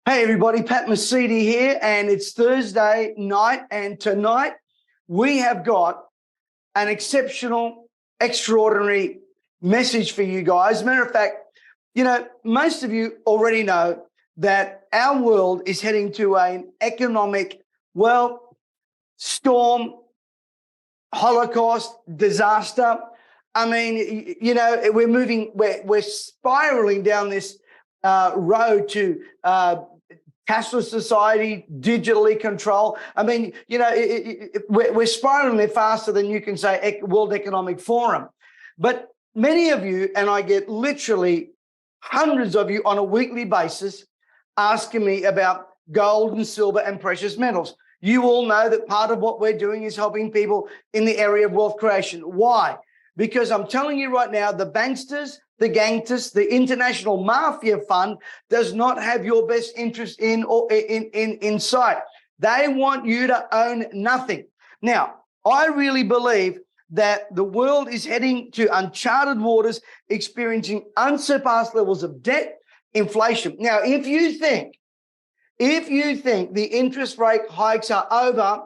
Hey everybody, Pat Mesiti here, and it's Thursday night, and tonight we have got an exceptional, extraordinary message for you guys. Matter of fact, most of you already know that our world is heading to an economic, storm, holocaust, disaster. I mean, we're spiraling down this road to cashless society, digitally control. I mean, we're spiraling there faster than you can say World Economic Forum. But many of you, and I get literally hundreds of you on a weekly basis asking me about gold and silver and precious metals. You all know that part of what we're doing is helping people in the area of wealth creation. Why? Because I'm telling you right now, the banksters, the gangsters, the international mafia fund does not have your best interest in sight. They want you to own nothing. Now, I really believe that the world is heading to uncharted waters, experiencing unsurpassed levels of debt, inflation. Now, if you think the interest rate hikes are over,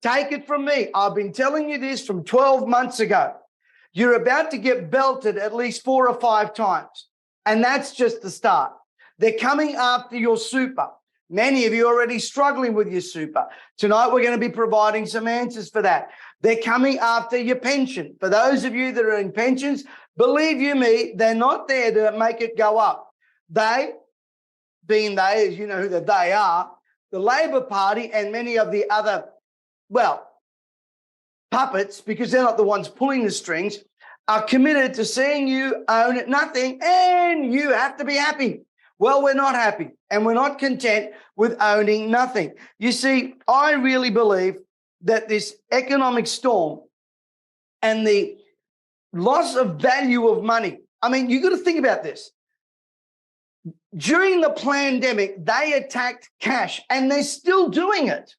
take it from me. I've been telling you this from 12 months ago. You're about to get belted at least 4 or 5 times. And that's just the start. They're coming after your super. Many of you are already struggling with your super. Tonight, we're going to be providing some answers for that. They're coming after your pension. For those of you that are in pensions, believe you me, they're not there to make it go up. They, being they, as you know who the they are, the Labor Party and many of the other, puppets, because they're not the ones pulling the strings, are committed to seeing you own nothing, and you have to be happy. Well, we're not happy, and we're not content with owning nothing. You see, I really believe that this economic storm and the loss of value of money, I mean, you got to think about this. During the pandemic, they attacked cash, and they're still doing it.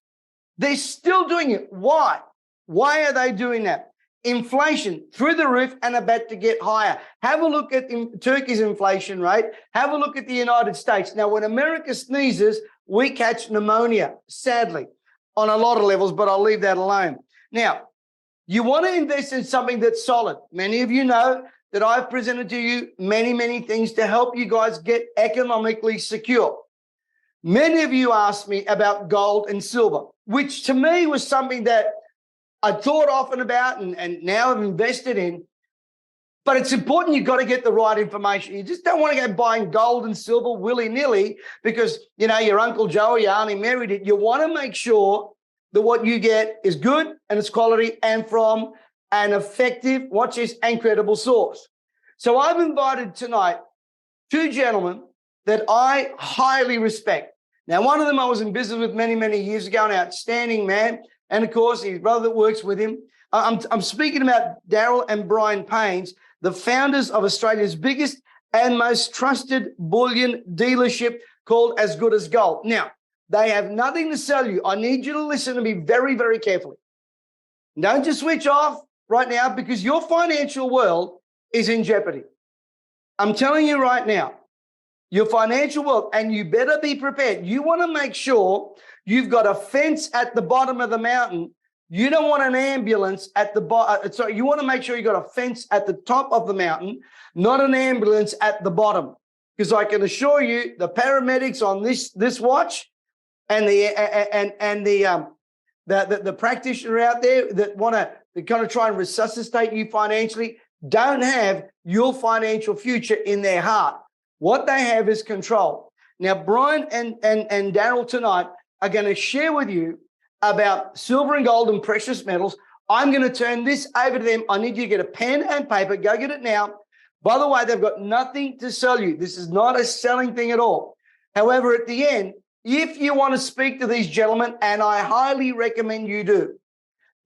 They're still doing it. Why? Why are they doing that? Inflation through the roof and about to get higher. Have a look at Turkey's inflation rate. Have a look at the United States. Now, when America sneezes, we catch pneumonia, sadly, on a lot of levels, but I'll leave that alone. Now, you want to invest in something that's solid. Many of you know that I've presented to you many things to help you guys get economically secure. Many of you asked me about gold and silver, which to me was something that I thought often about and now I've invested in. But it's important you've got to get the right information. You just don't want to go buying gold and silver willy-nilly because, your Uncle Joe or your Auntie Mary did. You want to make sure that what you get is good and it's quality and from an effective, watch this, and credible source. So I've invited tonight 2 gentlemen that I highly respect. Now, one of them I was in business with many years ago, an outstanding man. And of course, his brother that works with him. I'm speaking about Daryl and Brian Paynes, the founders of Australia's biggest and most trusted bullion dealership called As Good As Gold. Now, they have nothing to sell you. I need you to listen to me very carefully. Don't just switch off right now because your financial world is in jeopardy. I'm telling you right now, your financial world, and you better be prepared. You want to make sure you've got a fence at the bottom of the mountain. You don't want an ambulance at the bottom. Sorry, you want to make sure you got a fence at the top of the mountain, not an ambulance at the bottom. Because I can assure you, the paramedics on this watch and the practitioner out there that want to kind of try and resuscitate you financially don't have your financial future in their heart. What they have is control. Now, Brian and Daryl tonight are going to share with you about silver and gold and precious metals. I'm going to turn this over to them. I need you to get a pen and paper. Go get it now. By the way, they've got nothing to sell you. This is not a selling thing at all. However, at the end, if you want to speak to these gentlemen, and I highly recommend you do,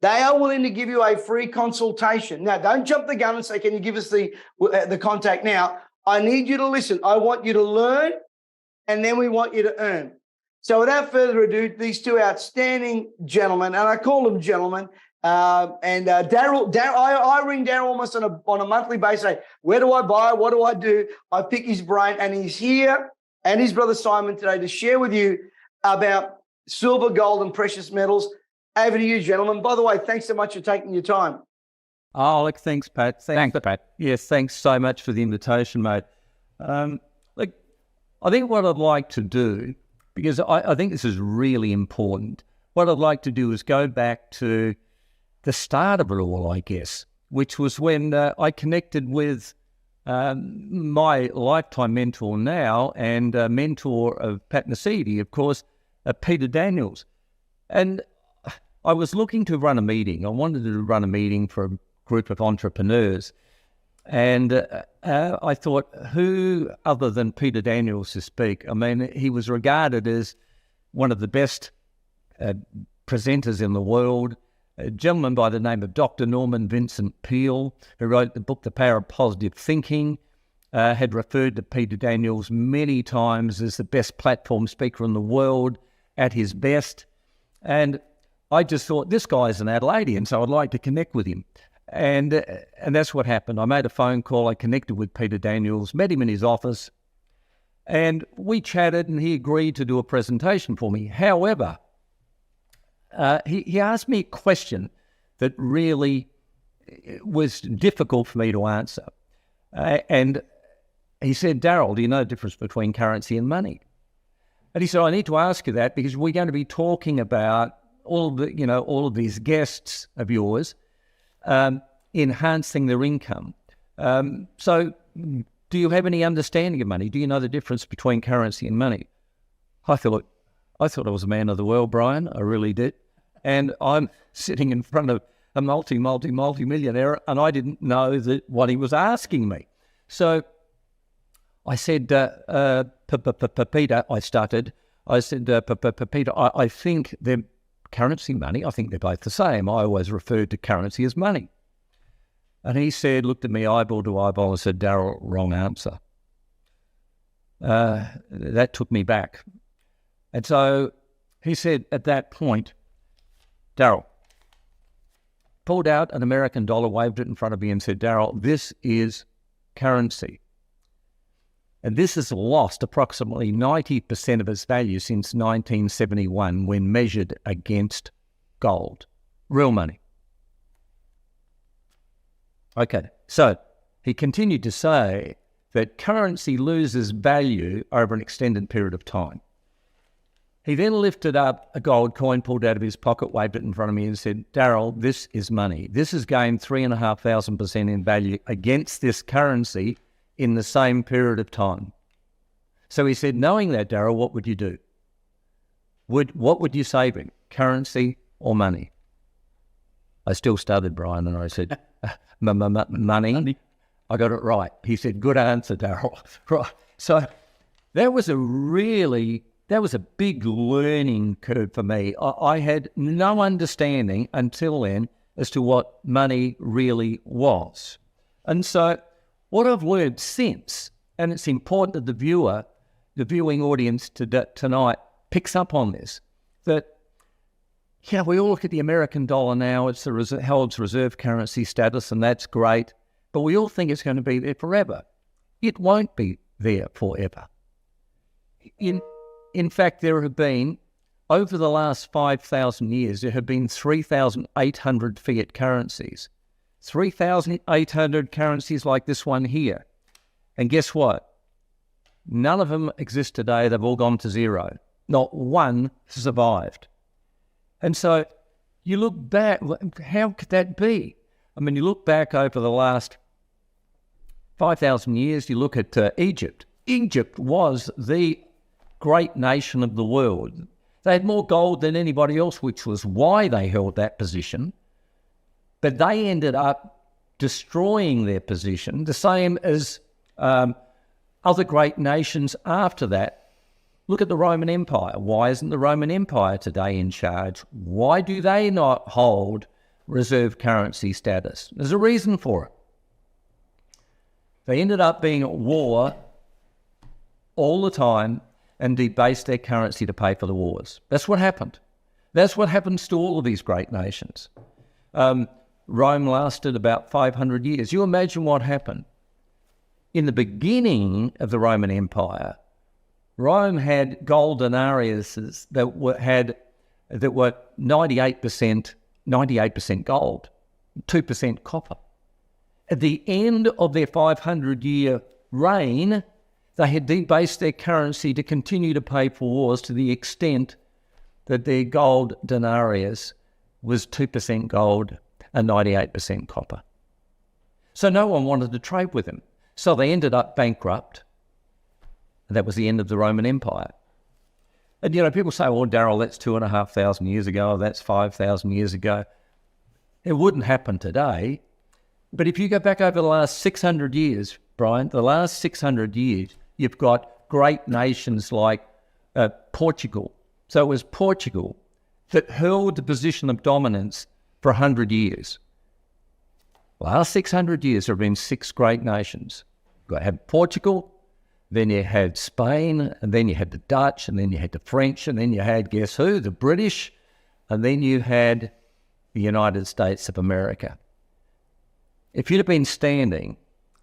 they are willing to give you a free consultation. Now, don't jump the gun and say, can you give us the contact now? I need you to listen. I want you to learn, and then we want you to earn. So without further ado, these 2 outstanding gentlemen, and I call them gentlemen, Daryl, I ring Daryl almost on a monthly basis. Say, where do I buy? What do I do? I pick his brain, and he's here and his brother Simon today to share with you about silver, gold, and precious metals. Over to you, gentlemen. By the way, thanks so much for taking your time. Oh, look, thanks, Pat. Thanks, Pat. Yes, thanks so much for the invitation, mate. Look, I think what I'd like to do, because I think this is really important, what I'd like to do is go back to the start of it all, I guess, which was when I connected with my lifetime mentor now and mentor of Pat Mesiti, of course, Peter Daniels. And I was looking to run a meeting. I wanted to run a meeting for a group of entrepreneurs. And I thought, who other than Peter Daniels to speak? I mean, he was regarded as one of the best presenters in the world, a gentleman by the name of Dr. Norman Vincent Peale, who wrote the book, The Power of Positive Thinking, had referred to Peter Daniels many times as the best platform speaker in the world, at his best. And I just thought, this guy's an Adelaidean, so I'd like to connect with him. And that's what happened. I made a phone call. I connected with Peter Daniels, met him in his office, and we chatted, and he agreed to do a presentation for me. However, he asked me a question that really was difficult for me to answer. And he said, Daryl, do you know the difference between currency and money? And he said, I need to ask you that because we're going to be talking about all of these guests of yours enhancing their income. So do you have any understanding of money? Do you know the difference between currency and money? I thought I was a man of the world, Brian. I really did. And I'm sitting in front of a multi-millionaire, and I didn't know what he was asking me. So I said, Peter, I said, Peter, I think they're currency, money, I think they're both the same. I always referred to currency as money. And he said, looked at me eyeball to eyeball and said, Daryl, wrong answer. That took me back. And so he said at that point, Daryl, pulled out an American dollar, waved it in front of me and said, Daryl, this is currency. And this has lost approximately 90% of its value since 1971 when measured against gold, real money. Okay, so he continued to say that currency loses value over an extended period of time. He then lifted up a gold coin, pulled out of his pocket, waved it in front of me and said, Daryl, this is money. This has gained 3,500% in value against this currency in the same period of time. So he said, knowing that, Daryl, what would you do? What would you save in, currency or money? I still stuttered, Brian, and I said, money. I got it right. He said, good answer, Daryl. Right. So that was a big learning curve for me. I had no understanding until then as to what money really was. And so what I've learned since, and it's important that the viewing audience tonight picks up on this, that we all look at the American dollar now, it's holds reserve currency status, and that's great, but we all think it's going to be there forever. It won't be there forever. In fact, there have been, over the last 5,000 years, there have been 3,800 fiat currencies. 3,800 currencies like this one here. And guess what? None of them exist today. They've all gone to zero. Not one survived. And so you look back, how could that be? I mean, you look back over the last 5,000 years, you look at Egypt. Egypt was the great nation of the world. They had more gold than anybody else, which was why they held that position. But they ended up destroying their position, the same as other great nations after that. Look at the Roman Empire. Why isn't the Roman Empire today in charge? Why do they not hold reserve currency status? There's a reason for it. They ended up being at war all the time and debased their currency to pay for the wars. That's what happened. That's what happens to all of these great nations. Rome lasted about 500 years. You imagine what happened. In the beginning of the Roman Empire, Rome had gold denariuses that were 98% gold, 2% copper. At the end of their 500-year reign, they had debased their currency to continue to pay for wars to the extent that their gold denarius was 2% gold and 98% copper. So no one wanted to trade with them. So they ended up bankrupt. And that was the end of the Roman Empire. And, people say, well, Daryl, that's 2,500 years ago, that's 5,000 years ago. It wouldn't happen today. But if you go back over the last 600 years, Brian, the last 600 years, you've got great nations like Portugal. So it was Portugal that held the position of dominance for 100 years. Last 600 years, there have been 6 great nations. You had Portugal, then you had Spain, and then you had the Dutch, and then you had the French, and then you had, guess who, the British, and then you had the United States of America. If you'd have been standing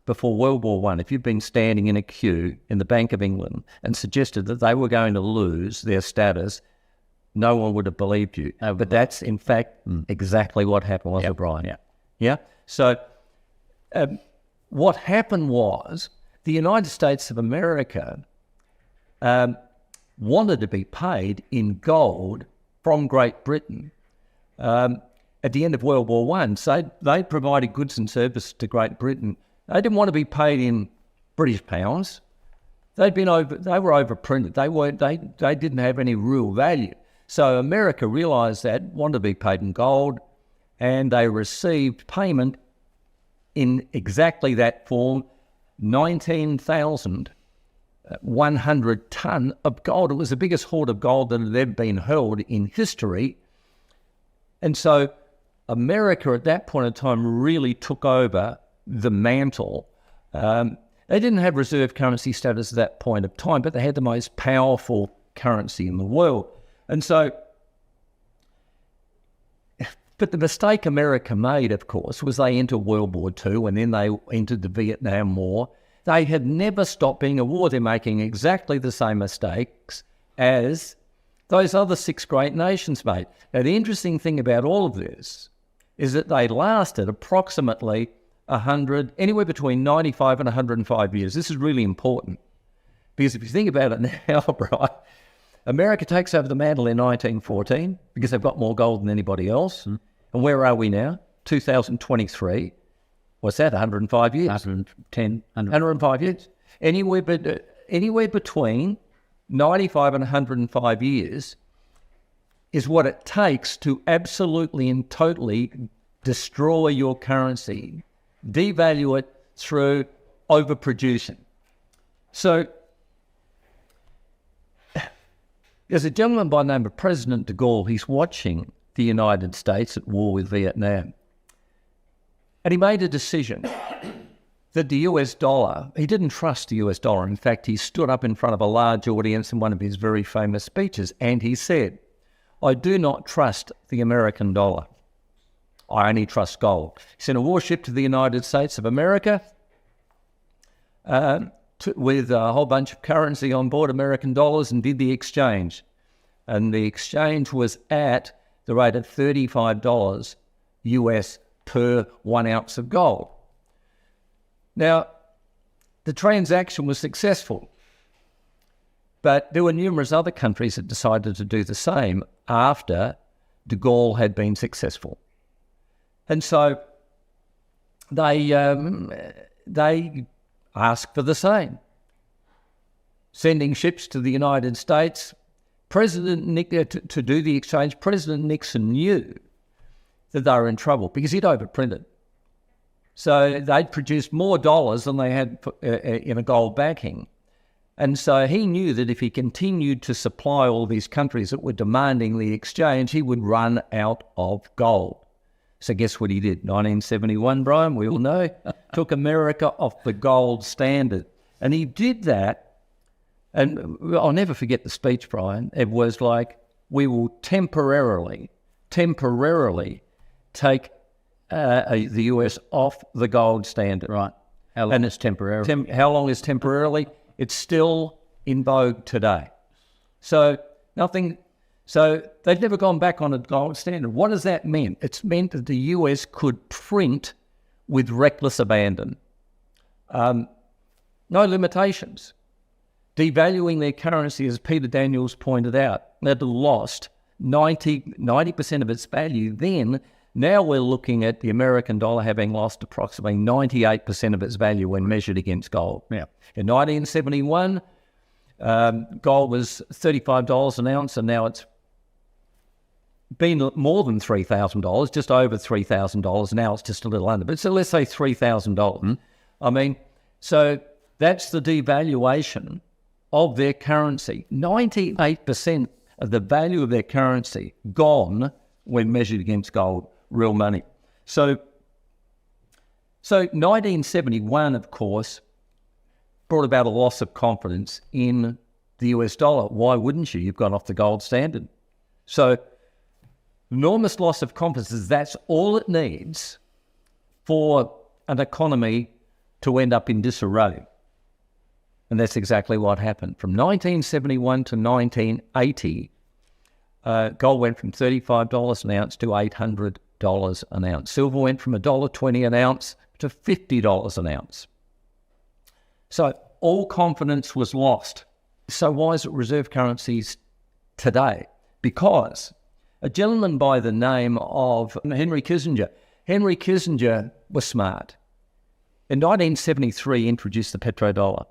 before World War I, if you'd been standing in a queue in the Bank of England and suggested that they were going to lose their status, no one would have believed you. But that's, in fact, exactly what happened, wasn't it, Brian? Yeah? So what happened was the United States of America wanted to be paid in gold from Great Britain at the end of World War I. So they provided goods and services to Great Britain. They didn't want to be paid in British pounds. They were overprinted. They didn't have any real value. So America realised that, wanted to be paid in gold, and they received payment in exactly that form, 19,100 tonne of gold. It was the biggest hoard of gold that had ever been held in history. And so America at that point in time really took over the mantle. They didn't have reserve currency status at that point of time, but they had the most powerful currency in the world. And so, but the mistake America made, of course, was they entered World War II and then they entered the Vietnam War. They had never stopped being a war. They're making exactly the same mistakes as those other 6 great nations made. Now, the interesting thing about all of this is that they lasted approximately anywhere between 95 and 105 years. This is really important because if you think about it now, right, America takes over the mantle in 1914 because they've got more gold than anybody else. And where are we now? 2023. What's that, 105 years? 105 years. Anywhere between 95 and 105 years is what it takes to absolutely and totally destroy your currency, devalue it through overproducing. So there's a gentleman by the name of President de Gaulle. He's watching the United States at war with Vietnam. And he made a decision that the US dollar, he didn't trust the US dollar. In fact, he stood up in front of a large audience in one of his very famous speeches, and he said, I do not trust the American dollar. I only trust gold. He sent a warship to the United States of America with a whole bunch of currency on board, American dollars, and did the exchange. And the exchange was at the rate of $35 US per 1 ounce of gold. Now, the transaction was successful, but there were numerous other countries that decided to do the same after de Gaulle had been successful. And so they asked for the same, sending ships to the United States. To do the exchange, President Nixon knew that they were in trouble because he'd overprinted. So they'd produced more dollars than they had in a gold backing. And so he knew that if he continued to supply all these countries that were demanding the exchange, he would run out of gold. So guess what he did? 1971, Brian, we all know, took America off the gold standard. And he did that. And I'll never forget the speech, Brian. It was like, we will temporarily take the US off the gold standard. Right. How long is temporarily? How long is temporarily? It's still in vogue today. So they've never gone back on a gold standard. What does that mean? It's meant that the US could print with reckless abandon. No limitations. Devaluing their currency, as Peter Daniels pointed out, they'd lost 90% of its value then. Now we're looking at the American dollar having lost approximately 98% of its value when measured against gold. Yeah. In 1971, gold was $35 an ounce, and now it's been more than $3,000, just over $3,000. Now it's just a little under, but so let's say $3,000. I mean, so that's the devaluation of their currency. 98% of the value of their currency gone when measured against gold, real money. So 1971, of course, brought about a loss of confidence in the US dollar. Why wouldn't you? You've gone off the gold standard. So enormous loss of confidence. That's all it needs for an economy to end up in disarray. And that's exactly what happened. From 1971 to 1980, gold went from $35 an ounce to $800 an ounce. Silver went from $1.20 an ounce to $50 an ounce. So all confidence was lost. So why is it reserve currencies today? Because a gentleman by the name of Henry Kissinger was smart. In 1973, introduced the petrodollar,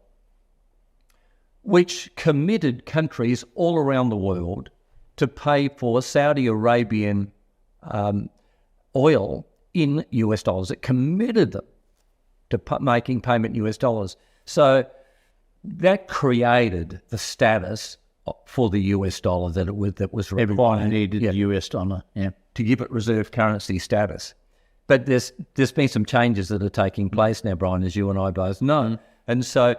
which committed countries all around the world to pay for Saudi Arabian oil in US dollars. It committed them to making payment in US dollars. So that created the status for the US dollar that was required. Everybody needed the US dollar, to give it reserve currency status. But there's been some changes that are taking place now, Brian, as you and I both know. And so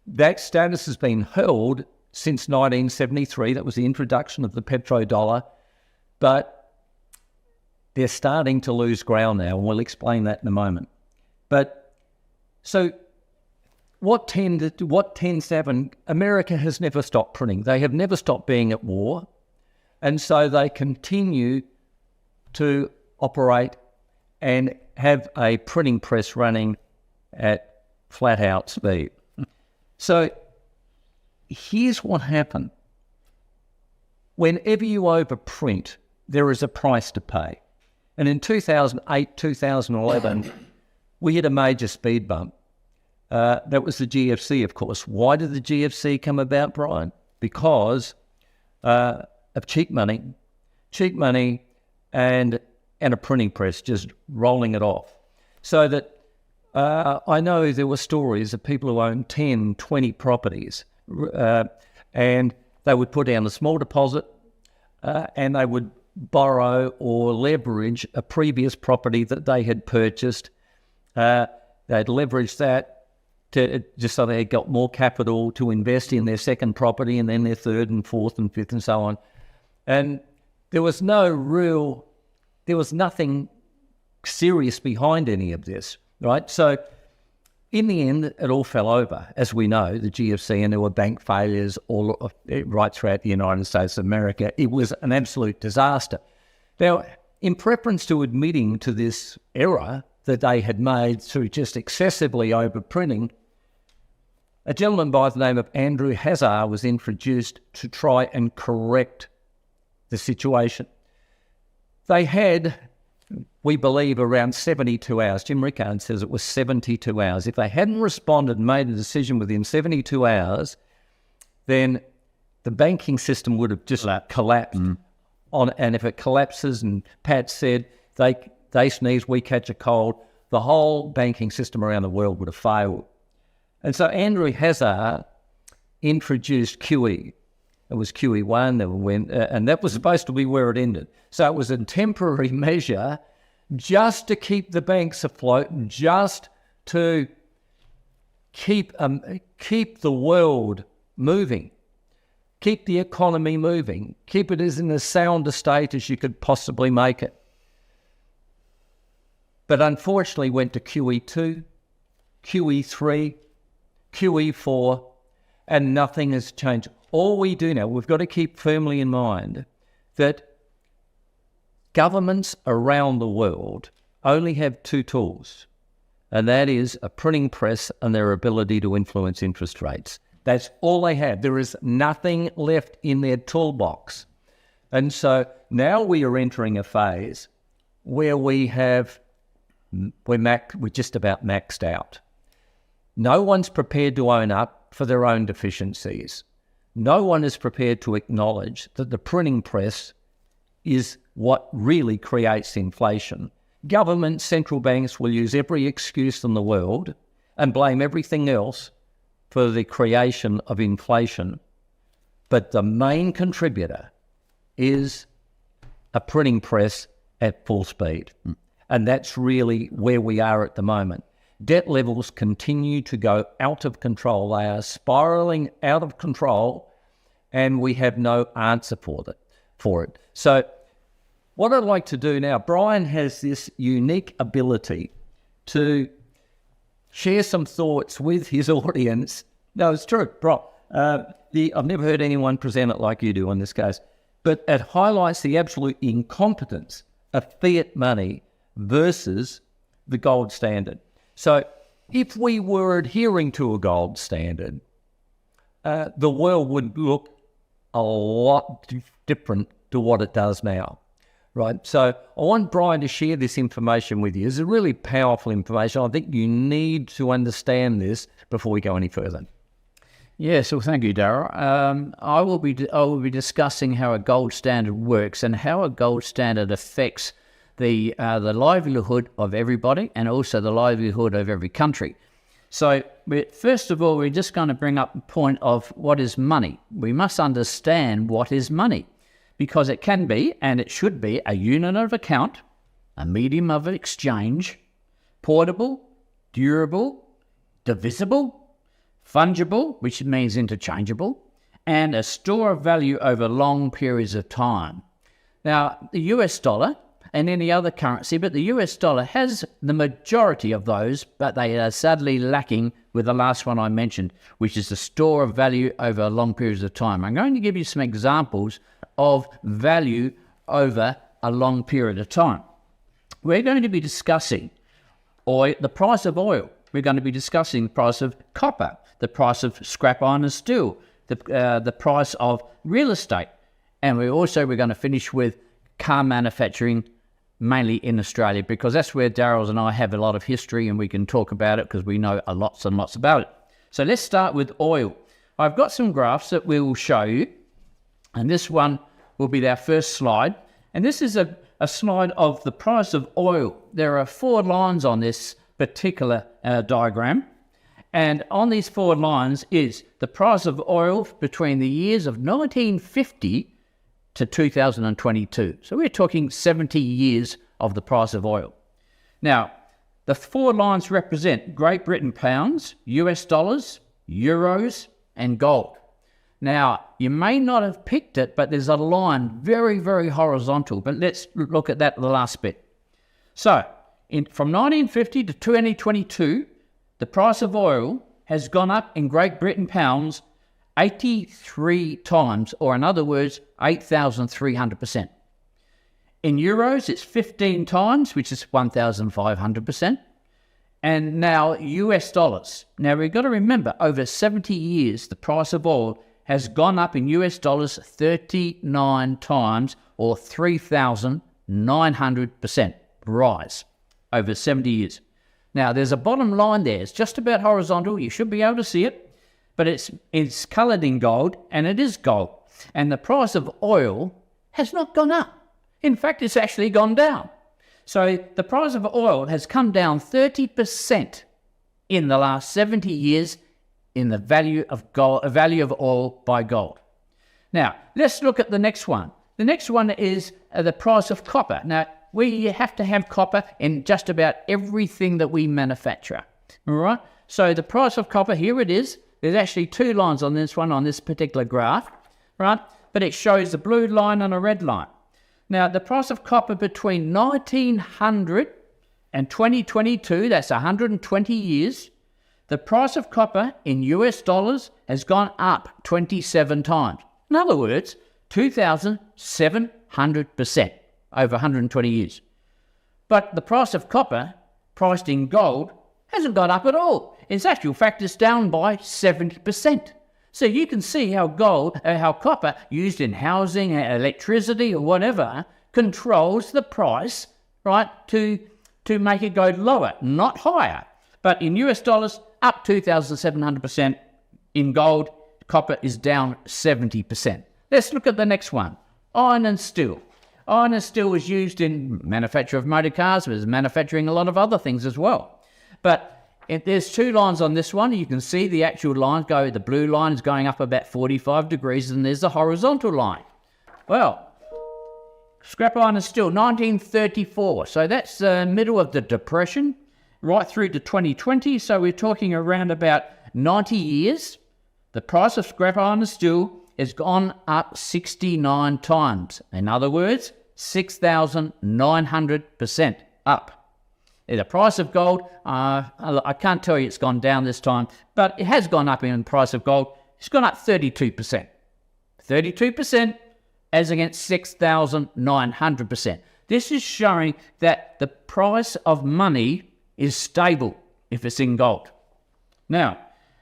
that status has been held since 1973. That was the introduction of the petrodollar. But they're starting to lose ground now, and we'll explain that in a moment. But so what tends to happen, America has never stopped printing. They have never stopped being at war. And so they continue to operate and have a printing press running at flat out speed. So here's what happened. Whenever you overprint, there is a price to pay. And in 2008, 2011, we hit a major speed bump. That was the GFC, of course. Why did the GFC come about, Brian? Because of cheap money and a printing press just rolling it off. So that I know there were stories of people who owned 10, 20 properties, and they would put down a small deposit and they would borrow or leverage a previous property that they had purchased. They'd leverage that to just so they got more capital to invest in their second property and then their third and fourth and fifth and so on. And there was nothing serious behind any of this, right? So in the end, it all fell over, as we know, the GFC, and there were bank failures all right throughout the United States of America. It was an absolute disaster. Now, in preference to admitting to this error that they had made through just excessively overprinting, a gentleman by the name of Andrew Hazard was introduced to try and correct the situation. They had, we believe, around 72 hours. Jim Rickard says it was 72 hours. If they hadn't responded and made a decision within 72 hours, then the banking system would have just collapsed. And if it collapses, and Pat said, they sneeze, we catch a cold, the whole banking system around the world would have failed. And so Andrew Hazard introduced QE. It was QE1, and that was supposed to be where it ended. So it was a temporary measure just to keep the banks afloat, just to keep the world moving, keep the economy moving, keep it as in as sound a state as you could possibly make it. But unfortunately went to QE2, QE3, QE4, and nothing has changed. All we do now, we've got to keep firmly in mind that governments around the world only have two tools, and that is a printing press and their ability to influence interest rates. That's all they have. There is nothing left in their toolbox. And so now we are entering a phase where we're just about maxed out. No one's prepared to own up for their own deficiencies. No one is prepared to acknowledge that the printing press is what really creates inflation. Government, central banks will use every excuse in the world and blame everything else for the creation of inflation. But the main contributor is a printing press at full speed. And that's really where we are at the moment. Debt levels continue to go out of control. They are spiraling out of control, and we have no answer for it. So what I'd like to do now, Brian has this unique ability to share some thoughts with his audience. No, it's true, bro. I've never heard anyone present it like you do in this case, but it highlights the absolute incompetence of fiat money versus the gold standard. So if we were adhering to a gold standard, the world would look a lot different to what it does now, right? So I want Brian to share this information with you. It's a really powerful information. I think you need to understand this before we go any further. Yes, well, thank you, Darryl. I will be discussing how a gold standard works and how a gold standard affects the livelihood of everybody and also the livelihood of every country. So first of all, we're just going to bring up the point of what is money. We must understand what is money, because it can be, and it should be, a unit of account, a medium of exchange, portable, durable, divisible, fungible, which means interchangeable, and a store of value over long periods of time. Now, the US dollar and any other currency, but the US dollar has the majority of those, but they are sadly lacking with the last one I mentioned, which is the store of value over long periods of time. I'm going to give you some examples of value over a long period of time. We're going to be discussing oil, the price of oil. We're going to be discussing the price of copper, the price of scrap iron and steel, the price of real estate. And we're going to finish with car manufacturing, mainly in Australia, because that's where Darryl and I have a lot of history and we can talk about it because we know lots and lots about it. So let's start with oil. I've got some graphs that we will show you, and this one will be our first slide. And this is a slide of the price of oil. There are 4 lines on this particular diagram. And on these 4 lines is the price of oil between the years of 1950 to 2022. So we're talking 70 years of the price of oil. Now, the 4 lines represent Great Britain pounds, US dollars, euros, and gold. Now, you may not have picked it, but there's a line very, very horizontal. But let's look at that last bit. So, from 1950 to 2022, the price of oil has gone up in Great Britain pounds 83 times, or in other words, 8,300%. In euros, it's 15 times, which is 1,500%. And now US dollars. Now we've got to remember, over 70 years, the price of oil has gone up in US dollars 39 times, or 3,900% rise over 70 years. Now, there's a bottom line there. It's just about horizontal. You should be able to see it. But it's coloured in gold, and it is gold. And the price of oil has not gone up. In fact, it's actually gone down. So the price of oil has come down 30% in the last 70 years in the value of oil by gold. Now, let's look at the next one. The next one is the price of copper. Now, we have to have copper in just about everything that we manufacture. All right? So the price of copper, here it is. There's actually 2 lines on this one, on this particular graph, right? But it shows a blue line and a red line. Now, the price of copper between 1900 and 2022, that's 120 years, The price of copper in US dollars has gone up 27 times. In other words, 2,700% over 120 years. But the price of copper, priced in gold, hasn't gone up at all. In actual fact, it's down by 70%. So you can see how how copper used in housing, electricity, or whatever, controls the price, right, to make it go lower, not higher. But in US dollars, up 2,700%. In gold, copper is down 70%. Let's look at the next one. Iron and steel. Iron and steel was used in manufacture of motor cars, but is manufacturing a lot of other things as well. But there's two lines on this one. You can see the actual lines go, the blue line is going up about 45 degrees, and there's the horizontal line. Well, scrap iron and steel, 1934. So that's the middle of the Depression, right through to 2020. So we're talking around about 90 years. The price of scrap iron and steel has gone up 69 times. In other words, 6,900% up. The price of gold, I can't tell you it's gone down this time, but it has gone up in the price of gold. It's gone up 32%. 32% as against 6,900%. This is showing that the price of money is stable if it's in gold. Now,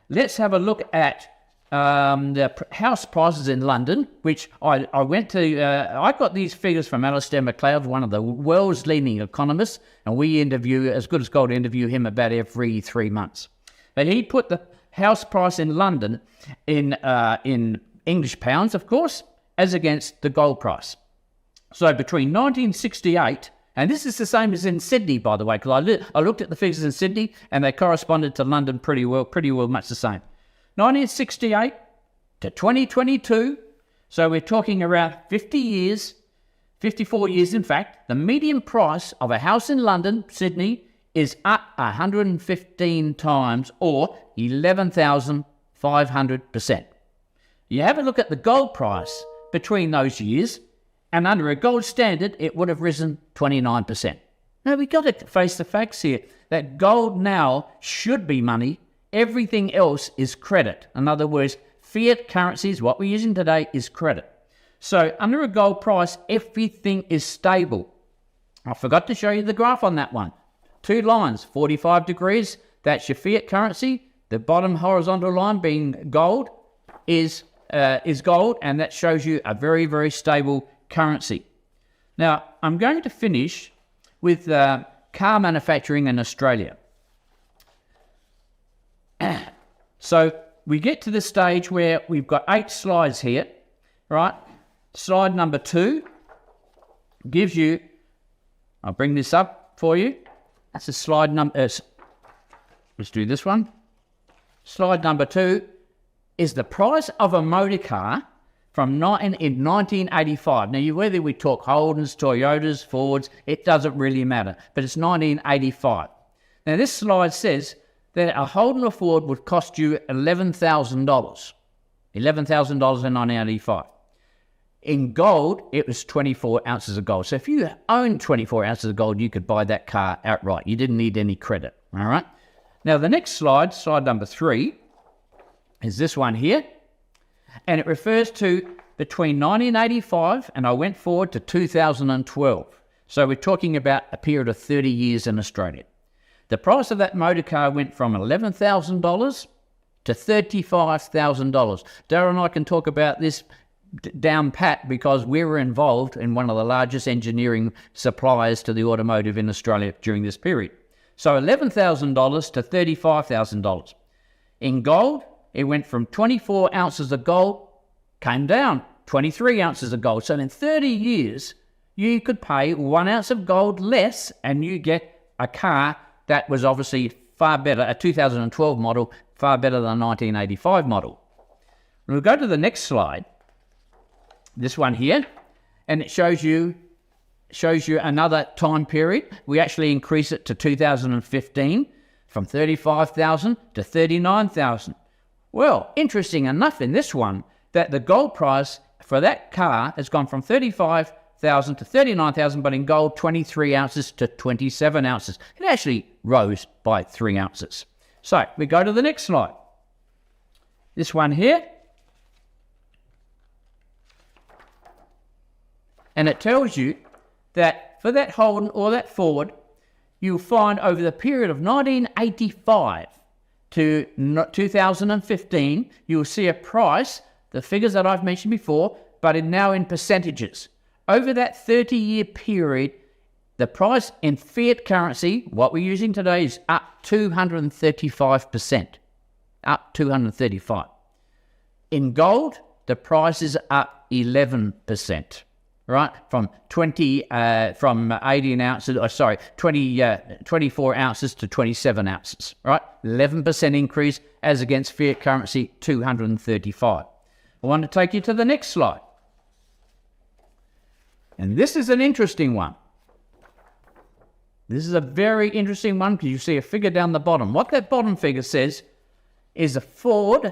let's have a look at the house prices in London, which I went to. I got these figures from Alistair MacLeod, one of the world's leading economists, and we interview, As Good as Gold, interview him about every 3 months. But he put the house price in London in English pounds, of course, as against the gold price. So between 1968, and this is the same as in Sydney, by the way, because I looked at the figures in Sydney, and they corresponded to London pretty well, much the same. 1968 to 2022, so we're talking around 50 years, 54 years in fact, the median price of a house in London, Sydney, is up 115 times, or 11,500%. You have a look at the gold price between those years, and under a gold standard, it would have risen 29%. Now, we've got to face the facts here, that gold now should be money. Everything else is credit. In other words, fiat currencies, what we're using today, is credit. So under a gold price, everything is stable. I forgot to show you the graph on that one. 2 lines, 45 degrees, that's your fiat currency. The bottom horizontal line being gold is gold, and that shows you a very, very stable currency. Now, I'm going to finish with car manufacturing in Australia. So we get to the stage where we've got 8 slides here, right? Slide number 2 gives you, I'll bring this up for you. That's a slide number, let's do this one. Slide number 2 is the price of a motor car in 1985. Now, whether we talk Holdens, Toyotas, Fords, it doesn't really matter, but it's 1985. Now, this slide says that a Holden or Ford would cost you $11,000. $11,000 in 1985. In gold, it was 24 ounces of gold. So if you owned 24 ounces of gold, you could buy that car outright. You didn't need any credit, all right? Now, the next slide, slide number 3, is this one here. And it refers to between 1985, and I went forward to 2012. So we're talking about a period of 30 years in Australia. The price of that motor car went from $11,000 to $35,000. Darryl and I can talk about this down pat because we were involved in one of the largest engineering suppliers to the automotive in Australia during this period. So $11,000 to $35,000. In gold, it went from 24 ounces of gold, came down 23 ounces of gold. So in 30 years, you could pay 1 ounce of gold less and you get a car that was obviously far better, a 2012 model, far better than a 1985 model. We'll go to the next slide, this one here, and it shows you another time period. We actually increase it to 2015 from 35,000 to 39,000. Well, interesting enough in this one that the gold price for that car has gone from 35,000 to 39,000, but in gold, 23 ounces to 27 ounces. It actually rose by 3 ounces. So we go to the next slide. This one here. And it tells you that for that hold or that forward, you'll find over the period of 1985 to 2015, you'll see a price, the figures that I've mentioned before, but now in percentages. Over that 30-year period, the price in fiat currency, what we're using today, is up 235%. Up 235. In gold, the price is up 11%. Right, from 18 ounces, 24 ounces to 27 ounces, right? 11% increase as against fiat currency, 235. I want to take you to the next slide. And this is an interesting one. This is a very interesting one because you see a figure down the bottom. What that bottom figure says is a Ford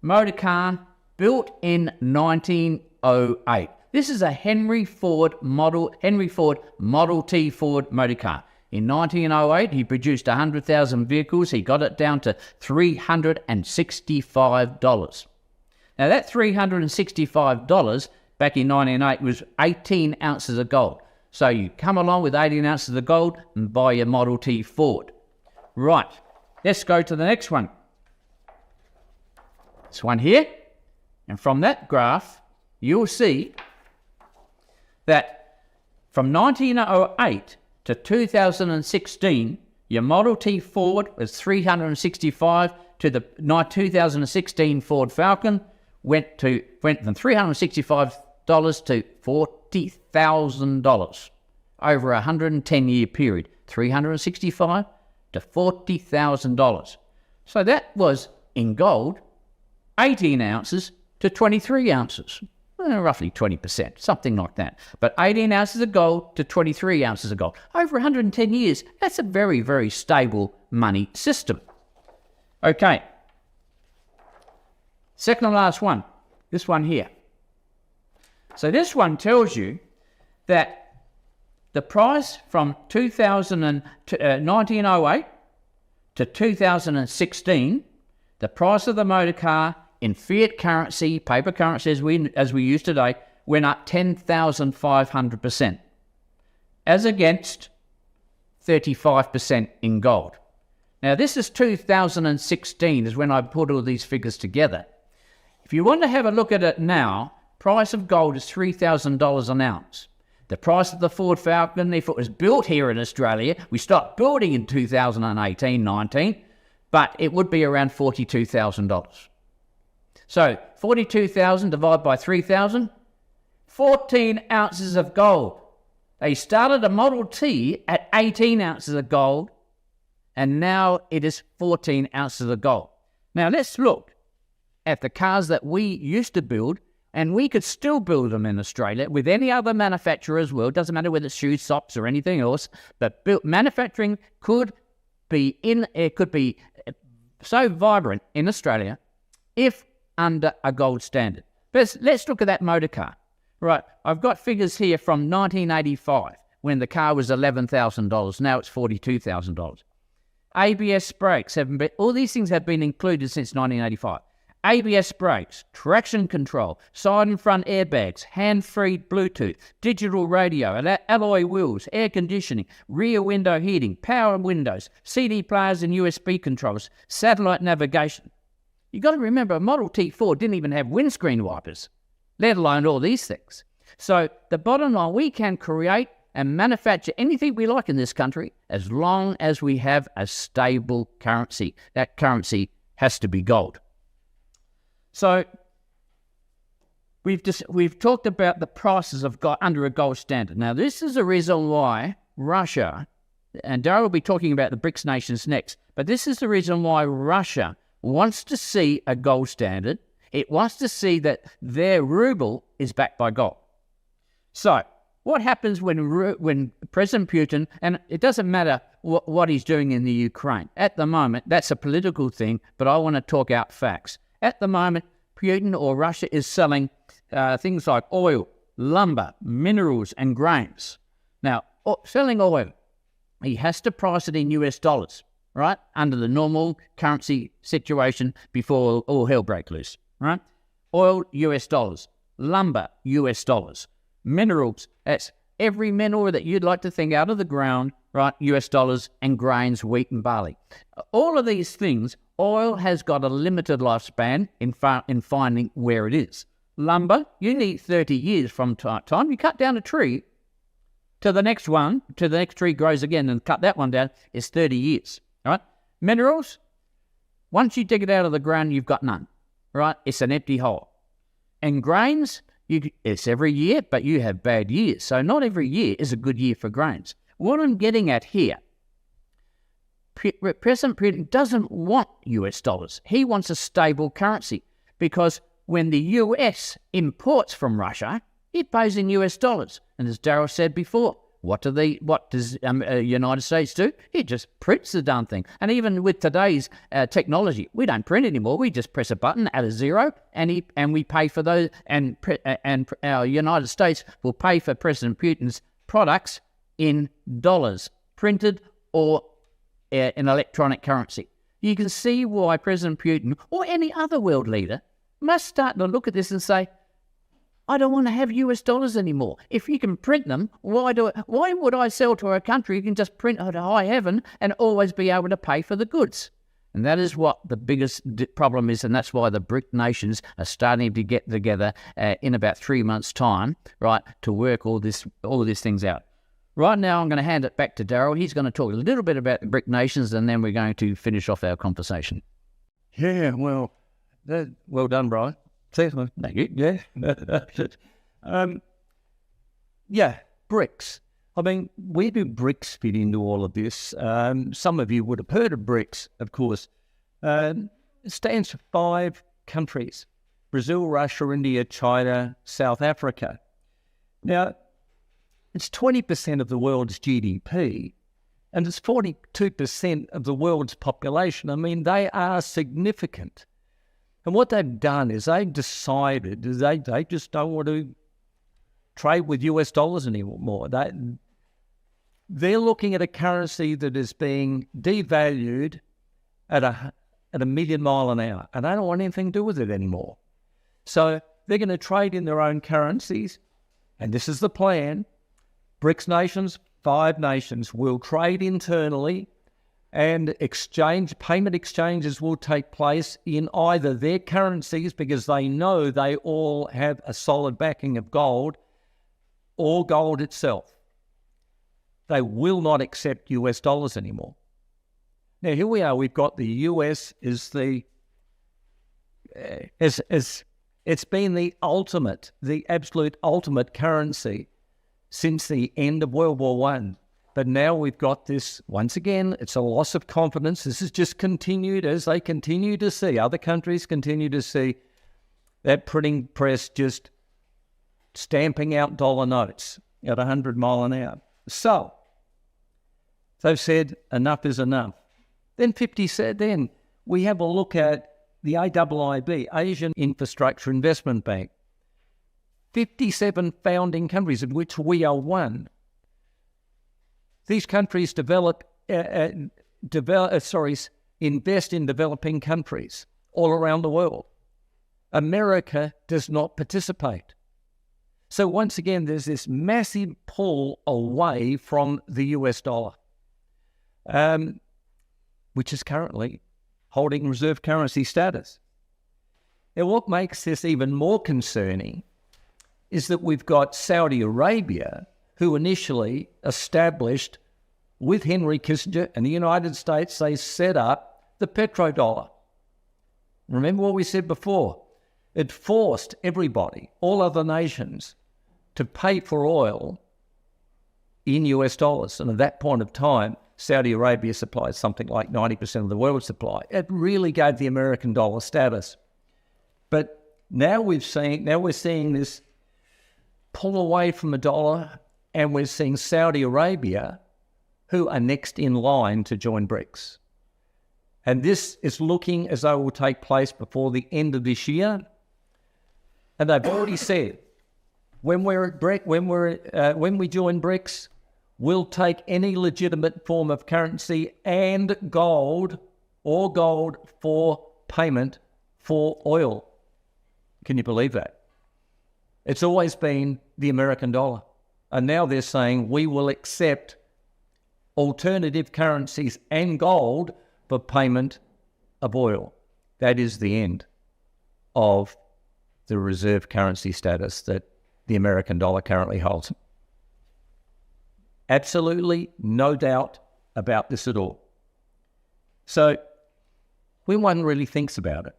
motor car built in 1908. This is a Henry Ford Model T Ford motor car. In 1908, he produced 100,000 vehicles. He got it down to $365. Now, that $365 back in 1908 was 18 ounces of gold. So you come along with 18 ounces of gold and buy your Model T Ford. Right, let's go to the next one. This one here. And from that graph, you'll see that from 1908 to 2016, your Model T Ford was $365 to the 2016 Ford Falcon went from $365 to $40,000 over a 110-year period. $365 to $40,000. So that was in gold, 18 ounces to 23 ounces. Roughly 20%, something like that. But 18 ounces of gold to 23 ounces of gold. Over 110 years, that's a very, very stable money system. Okay. Second and last one, this one here. So this one tells you that the price from 1908 to 2016, the price of the motor car in fiat currency, paper currency as we use today, went up 10,500%, as against 35% in gold. Now, this is 2016 is when I put all these figures together. If you want to have a look at it now, price of gold is $3,000 an ounce. The price of the Ford Falcon, if it was built here in Australia, we stopped building in 2018-19, but it would be around $42,000. So 42,000 divided by 3,000, 14 ounces of gold. They started a Model T at 18 ounces of gold, and now it is 14 ounces of gold. Now let's look at the cars that we used to build, and we could still build them in Australia with any other manufacturer as well. It doesn't matter whether it's shoes, socks, or anything else, but manufacturing could be so vibrant in Australia if under a gold standard. But let's look at that motor car. Right, I've got figures here from 1985 when the car was $11,000. Now it's $42,000. ABS brakes all these things have been included since 1985. ABS brakes, traction control, side and front airbags, hand-free Bluetooth, digital radio, alloy wheels, air conditioning, rear window heating, power windows, CD players and USB controls, satellite navigation. You've got to remember, a Model T Ford didn't even have windscreen wipers, let alone all these things. So the bottom line, we can create and manufacture anything we like in this country as long as we have a stable currency. That currency has to be gold. So we've talked about the prices of gold under a gold standard. Now, this is the reason why Russia, and Darryl will be talking about the BRICS nations next, but this is the reason why Russia wants to see a gold standard. It wants to see that their ruble is backed by gold. So what happens when President Putin, and it doesn't matter what he's doing in the Ukraine. At the moment, that's a political thing, but I want to talk out facts. At the moment, Putin or Russia is selling things like oil, lumber, minerals, and grains. Now, selling oil, he has to price it in US dollars. right, under the normal currency situation before all hell break loose, right? Oil, US dollars. Lumber, US dollars. Minerals, that's every mineral that you'd like to think out of the ground, right, US dollars, and grains, wheat and barley. All of these things, oil has got a limited lifespan in finding where it is. Lumber, you need 30 years from time. You cut down a tree to the next one, to the next tree grows again and cut that one down, is 30 years, right? Minerals, once you dig it out of the ground, you've got none, right? It's an empty hole. And grains, it's every year, but you have bad years. So not every year is a good year for grains. What I'm getting at here, President Putin doesn't want US dollars. He wants a stable currency because when the US imports from Russia, it pays in US dollars. And as Darryl said before, what does United States do? It just prints the darn thing. And even with today's technology, we don't print anymore. We just press a button, add a zero, and we pay for those. And our United States will pay for President Putin's products in dollars, printed or in electronic currency. You can see why President Putin or any other world leader must start to look at this and say, I don't want to have US dollars anymore. If you can print them, why would I sell to a country who can just print out of high heaven and always be able to pay for the goods? And that is what the biggest problem is, and that's why the BRIC nations are starting to get together in about 3 months' time, right, to work all these things out. Right now, I'm going to hand it back to Darryl. He's going to talk a little bit about the BRIC nations, and then we're going to finish off our conversation. Yeah, well done, Brian. Thank you. Yeah. Yeah, BRICS. I mean, where do BRICS fit into all of this? Some of you would have heard of BRICS, of course. It stands for 5 countries: Brazil, Russia, India, China, South Africa. Now, it's 20% of the world's GDP, and it's 42% of the world's population. I mean, they are significant. And what they've done is they've decided they just don't want to trade with US dollars anymore. They're looking at a currency that is being devalued at a million mile an hour, and they don't want anything to do with it anymore. So they're going to trade in their own currencies, and this is the plan. BRICS nations, 5 nations, will trade internally, and payment exchanges will take place in either their currencies, because they know they all have a solid backing of gold, or gold itself. They will not accept US dollars anymore. Now, here we are. We've got the US is it's been the absolute ultimate currency since the end of World War I. But now we've got this, once again, it's a loss of confidence. This has just continued as they continue to see, other countries continue to see that printing press just stamping out dollar notes at 100 mile an hour. So they've said enough is enough. Then 50 said, then we have a look at the AIIB, Asian Infrastructure Investment Bank. 57 founding countries, of which we are one. These countries invest in developing countries all around the world. America does not participate. So once again, there's this massive pull away from the US dollar, which is currently holding reserve currency status. Now, what makes this even more concerning is that we've got Saudi Arabia, who initially established, with Henry Kissinger and the United States, they set up the petrodollar. Remember what we said before? It forced everybody, all other nations, to pay for oil in US dollars. And at that point of time, Saudi Arabia supplied something like 90% of the world's supply. It really gave the American dollar status. But now we're seeing this pull away from the dollar, and we're seeing Saudi Arabia, who are next in line to join BRICS. And this is looking as though it will take place before the end of this year. And they've already said, when we join BRICS, will take any legitimate form of currency and gold or gold for payment for oil. Can you believe that? It's always been the American dollar. And now they're saying we will accept alternative currencies and gold for payment of oil. That is the end of the reserve currency status that the American dollar currently holds. Absolutely no doubt about this at all. So when one really thinks about it,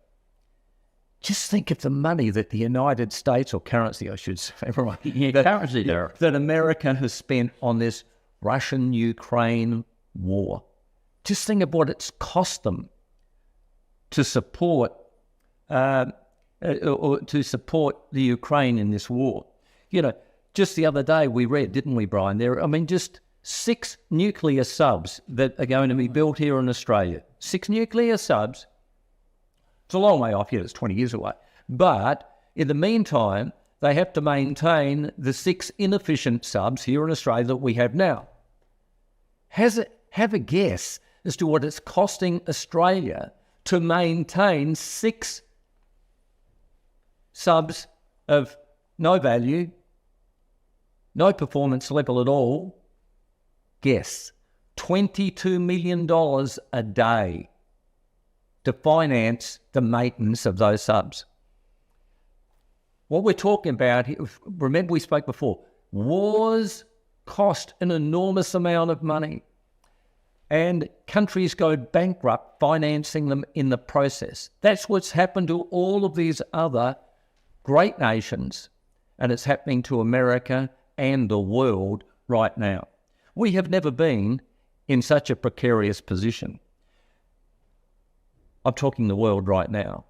just think of the money that the United States, or currency I should say, that America has spent on this Russian-Ukraine war. Just think of what it's cost them to support or to support the Ukraine in this war. You know, just the other day we read, didn't we, Brian? Just 6 nuclear subs that are going to be built here in Australia. 6 nuclear subs. It's a long way off yet, it's 20 years away. But in the meantime, they have to maintain the 6 inefficient subs here in Australia that we have now. Have a guess as to what it's costing Australia to maintain 6 subs of no value, no performance level at all. Guess, $22 million a day to finance the maintenance of those subs. What we're talking about here, remember we spoke before, wars cost an enormous amount of money and countries go bankrupt financing them in the process. That's what's happened to all of these other great nations, and it's happening to America and the world right now. We have never been in such a precarious position. I'm talking the world right now.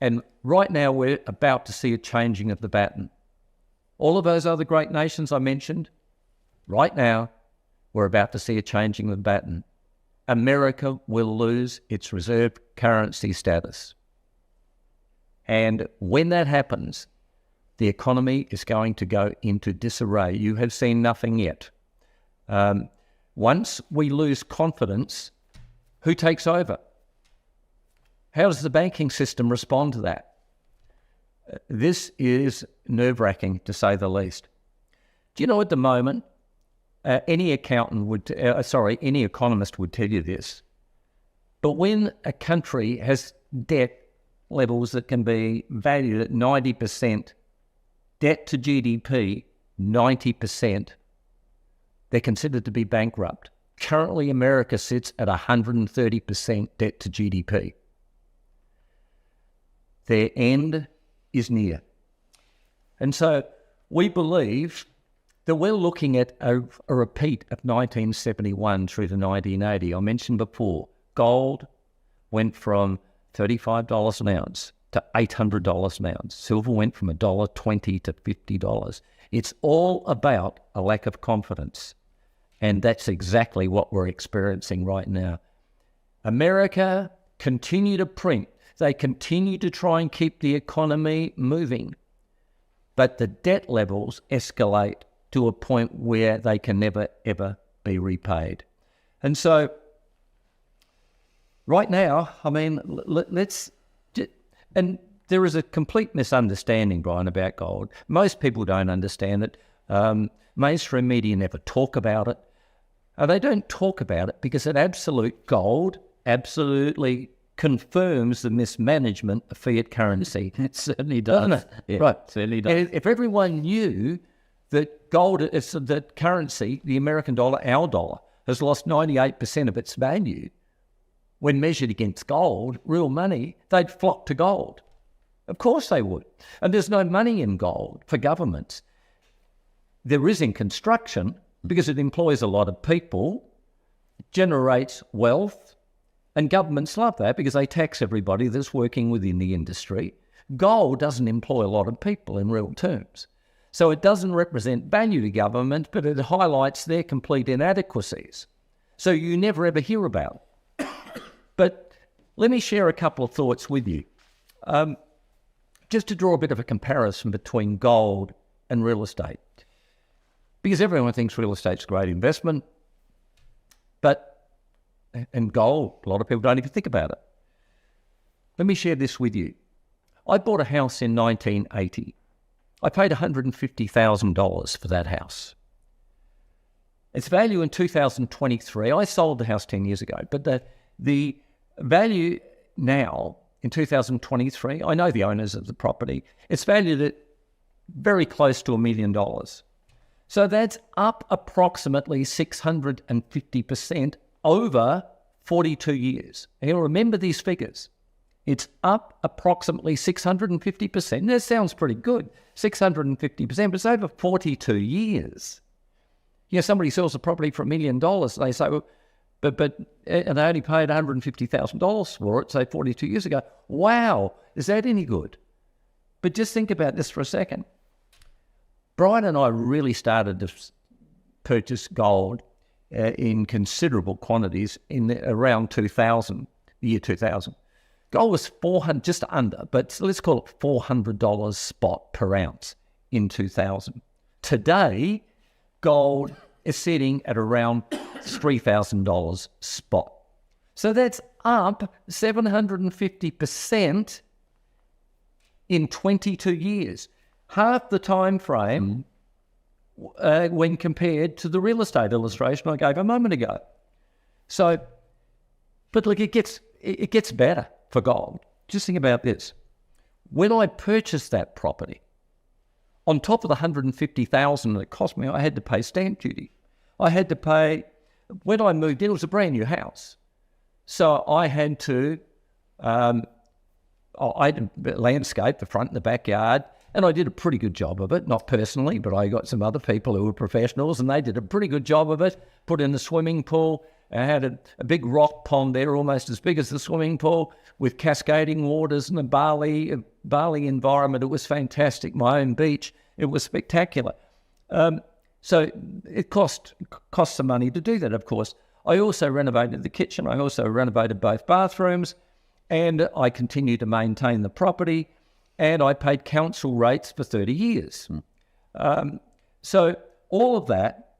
And right now we're about to see a changing of the baton. All of those other great nations I mentioned, right now we're about to see a changing of the baton. America will lose its reserve currency status. And when that happens, the economy is going to go into disarray. You have seen nothing yet. Once we lose confidence, who takes over? How does the banking system respond to that? This is nerve-wracking, to say the least. Do you know at the moment, any economist would tell you this, but when a country has debt levels that can be valued at 90%, debt to GDP, 90%, they're considered to be bankrupt. Currently, America sits at 130% debt to GDP. Their end is near. And so we believe that we're looking at a repeat of 1971 through to 1980. I mentioned before, gold went from $35 an ounce to $800 an ounce. Silver went from $1.20 to $50. It's all about a lack of confidence. And that's exactly what we're experiencing right now. America continue to print. They continue to try and keep the economy moving. But the debt levels escalate to a point where they can never, ever be repaid. And so right now, and there is a complete misunderstanding, Brian, about gold. Most people don't understand it. Mainstream media never talk about it. They don't talk about it because gold absolutely confirms the mismanagement of fiat currency. It certainly does. Doesn't it? Yeah, right. It certainly does. And if everyone knew that gold, that currency, the American dollar, our dollar, has lost 98% of its value when measured against gold, real money, they'd flock to gold. Of course they would. And there's no money in gold for governments. There is in construction because it employs a lot of people, generates wealth, and governments love that because they tax everybody that's working within the industry. Gold doesn't employ a lot of people in real terms. So it doesn't represent value to government, but it highlights their complete inadequacies. So you never ever hear about it. But let me share a couple of thoughts with you. Just to draw a bit of a comparison between gold and real estate. because everyone thinks real estate's a great investment, and gold, a lot of people don't even think about it. Let me share this with you. I bought a house in 1980. I paid $150,000 for that house. Its value in 2023, I sold the house 10 years ago, but the value now in 2023, I know the owners of the property, it's valued at very close to $1 million. So that's up approximately 650% over 42 years. Now remember these figures. It's up approximately 650%. That sounds pretty good, 650%, but it's over 42 years. You know, somebody sells a property for $1 million, they say, well, and they only paid $150,000 for it, say 42 years ago. Wow, is that any good? But just think about this for a second. Brian and I really started to purchase gold in considerable quantities in around 2000, the year 2000. Gold was $400, just under, but let's call it $400 spot per ounce in 2000. Today, gold is sitting at around $3,000 spot. So that's up 750% in 22 years. Half the time frame when compared to the real estate illustration I gave a moment ago. So, but look, it gets better for gold. Just think about this. When I purchased that property, on top of the $150,000 that it cost me, I had to pay stamp duty. I had to pay, when I moved in, it was a brand new house. So I had to, I had to landscape the front and the backyard, and I did a pretty good job of it, not personally, but I got some other people who were professionals, and they did a pretty good job of it. Put in the swimming pool. I had a big rock pond there, almost as big as the swimming pool, with cascading waters and a Bali environment. It was fantastic. My own beach. It was spectacular. So it cost some money to do that, of course. I also renovated the kitchen. I also renovated both bathrooms, and I continued to maintain the property, and I paid council rates for 30 years. So all of that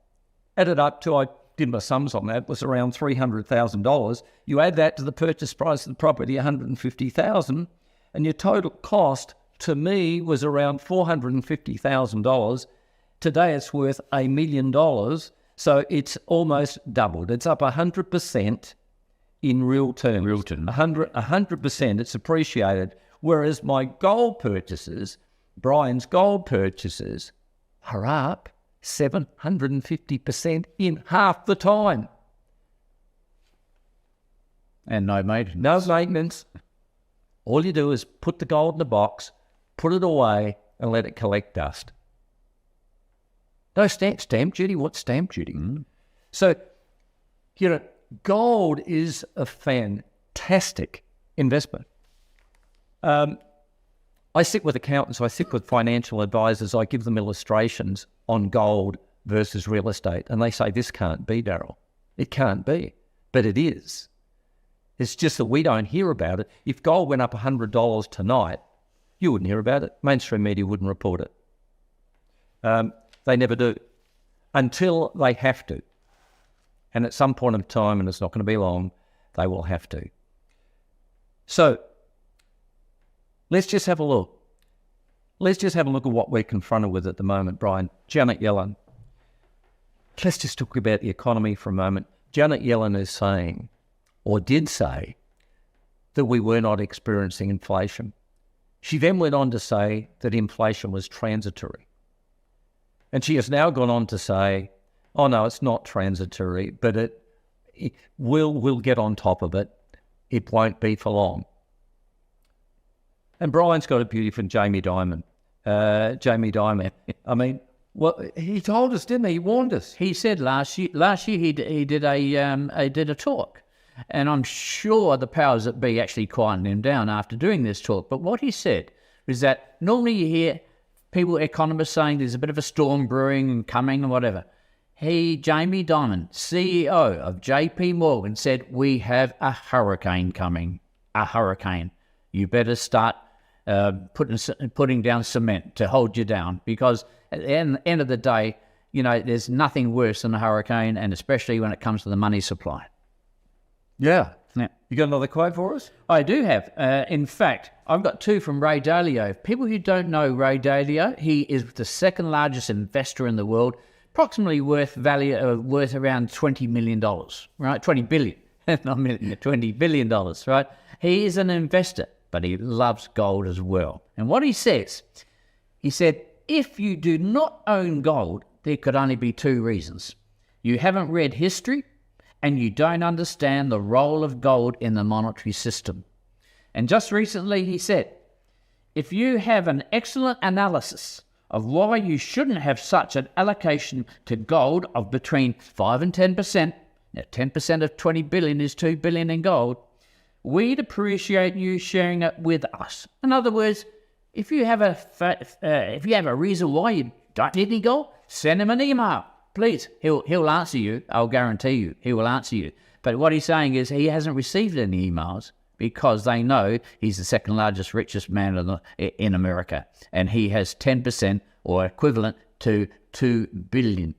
added up to, I did my sums on that, was around $300,000. You add that to the purchase price of the property, $150,000, and your total cost to me was around $450,000. Today it's worth $1 million, so it's almost doubled. It's up 100% in real terms. 100%, it's appreciated. Whereas my gold purchases, Brian's gold purchases, are up 750% in half the time. And no maintenance. No maintenance. All you do is put the gold in the box, put it away, and let it collect dust. No stamp duty. What's stamp duty? So, you know, gold is a fantastic investment. I sit with accountants, I sit with financial advisors, I give them illustrations on gold versus real estate, and they say, this can't be, Daryl. It can't be, but it is. It's just that we don't hear about it. If gold went up $100 tonight, you wouldn't hear about it. Mainstream media wouldn't report it. They never do, until they have to. And at some point in time, and it's not going to be long, they will have to. So, let's just have a look. Let's just have a look at what we're confronted with at the moment, Brian. Janet Yellen. Let's just talk about the economy for a moment. Janet Yellen is saying, or did say, that we were not experiencing inflation. She then went on to say that inflation was transitory. And she has now gone on to say, oh no, it's not transitory, but we'll get on top of it. It won't be for long. And Brian's got a beauty from Jamie Dimon. I mean, well, he told us, didn't he? He warned us. He said last year he did a talk, and I'm sure the powers that be actually quietened him down after doing this talk. But what he said is that normally you hear people, economists, saying there's a bit of a storm brewing and coming and whatever. Jamie Dimon, CEO of JP Morgan, said we have a hurricane coming. A hurricane. You better start putting down cement to hold you down, because at the end of the day, there's nothing worse than a hurricane, and especially when it comes to the money supply. Yeah. Yeah. You got another quote for us? I do have. In fact, I've got two from Ray Dalio. People who don't know Ray Dalio, he is the second largest investor in the world, approximately worth around $20 million, right? 20 billion, not million, $20 billion, right? He is an investor, but he loves gold as well. And what he said, if you do not own gold, there could only be two reasons. You haven't read history, and you don't understand the role of gold in the monetary system. And just recently he said, if you have an excellent analysis of why you shouldn't have such an allocation to gold of between 5 and 10%, now 10% of 20 billion is 2 billion in gold, we'd appreciate you sharing it with us. In other words, if you have a reason why you don't need any gold, send him an email. Please, he'll answer you. I'll guarantee you, he will answer you. But what he's saying is he hasn't received any emails because they know he's the second largest, richest man in America, and he has 10% or equivalent to $2 billion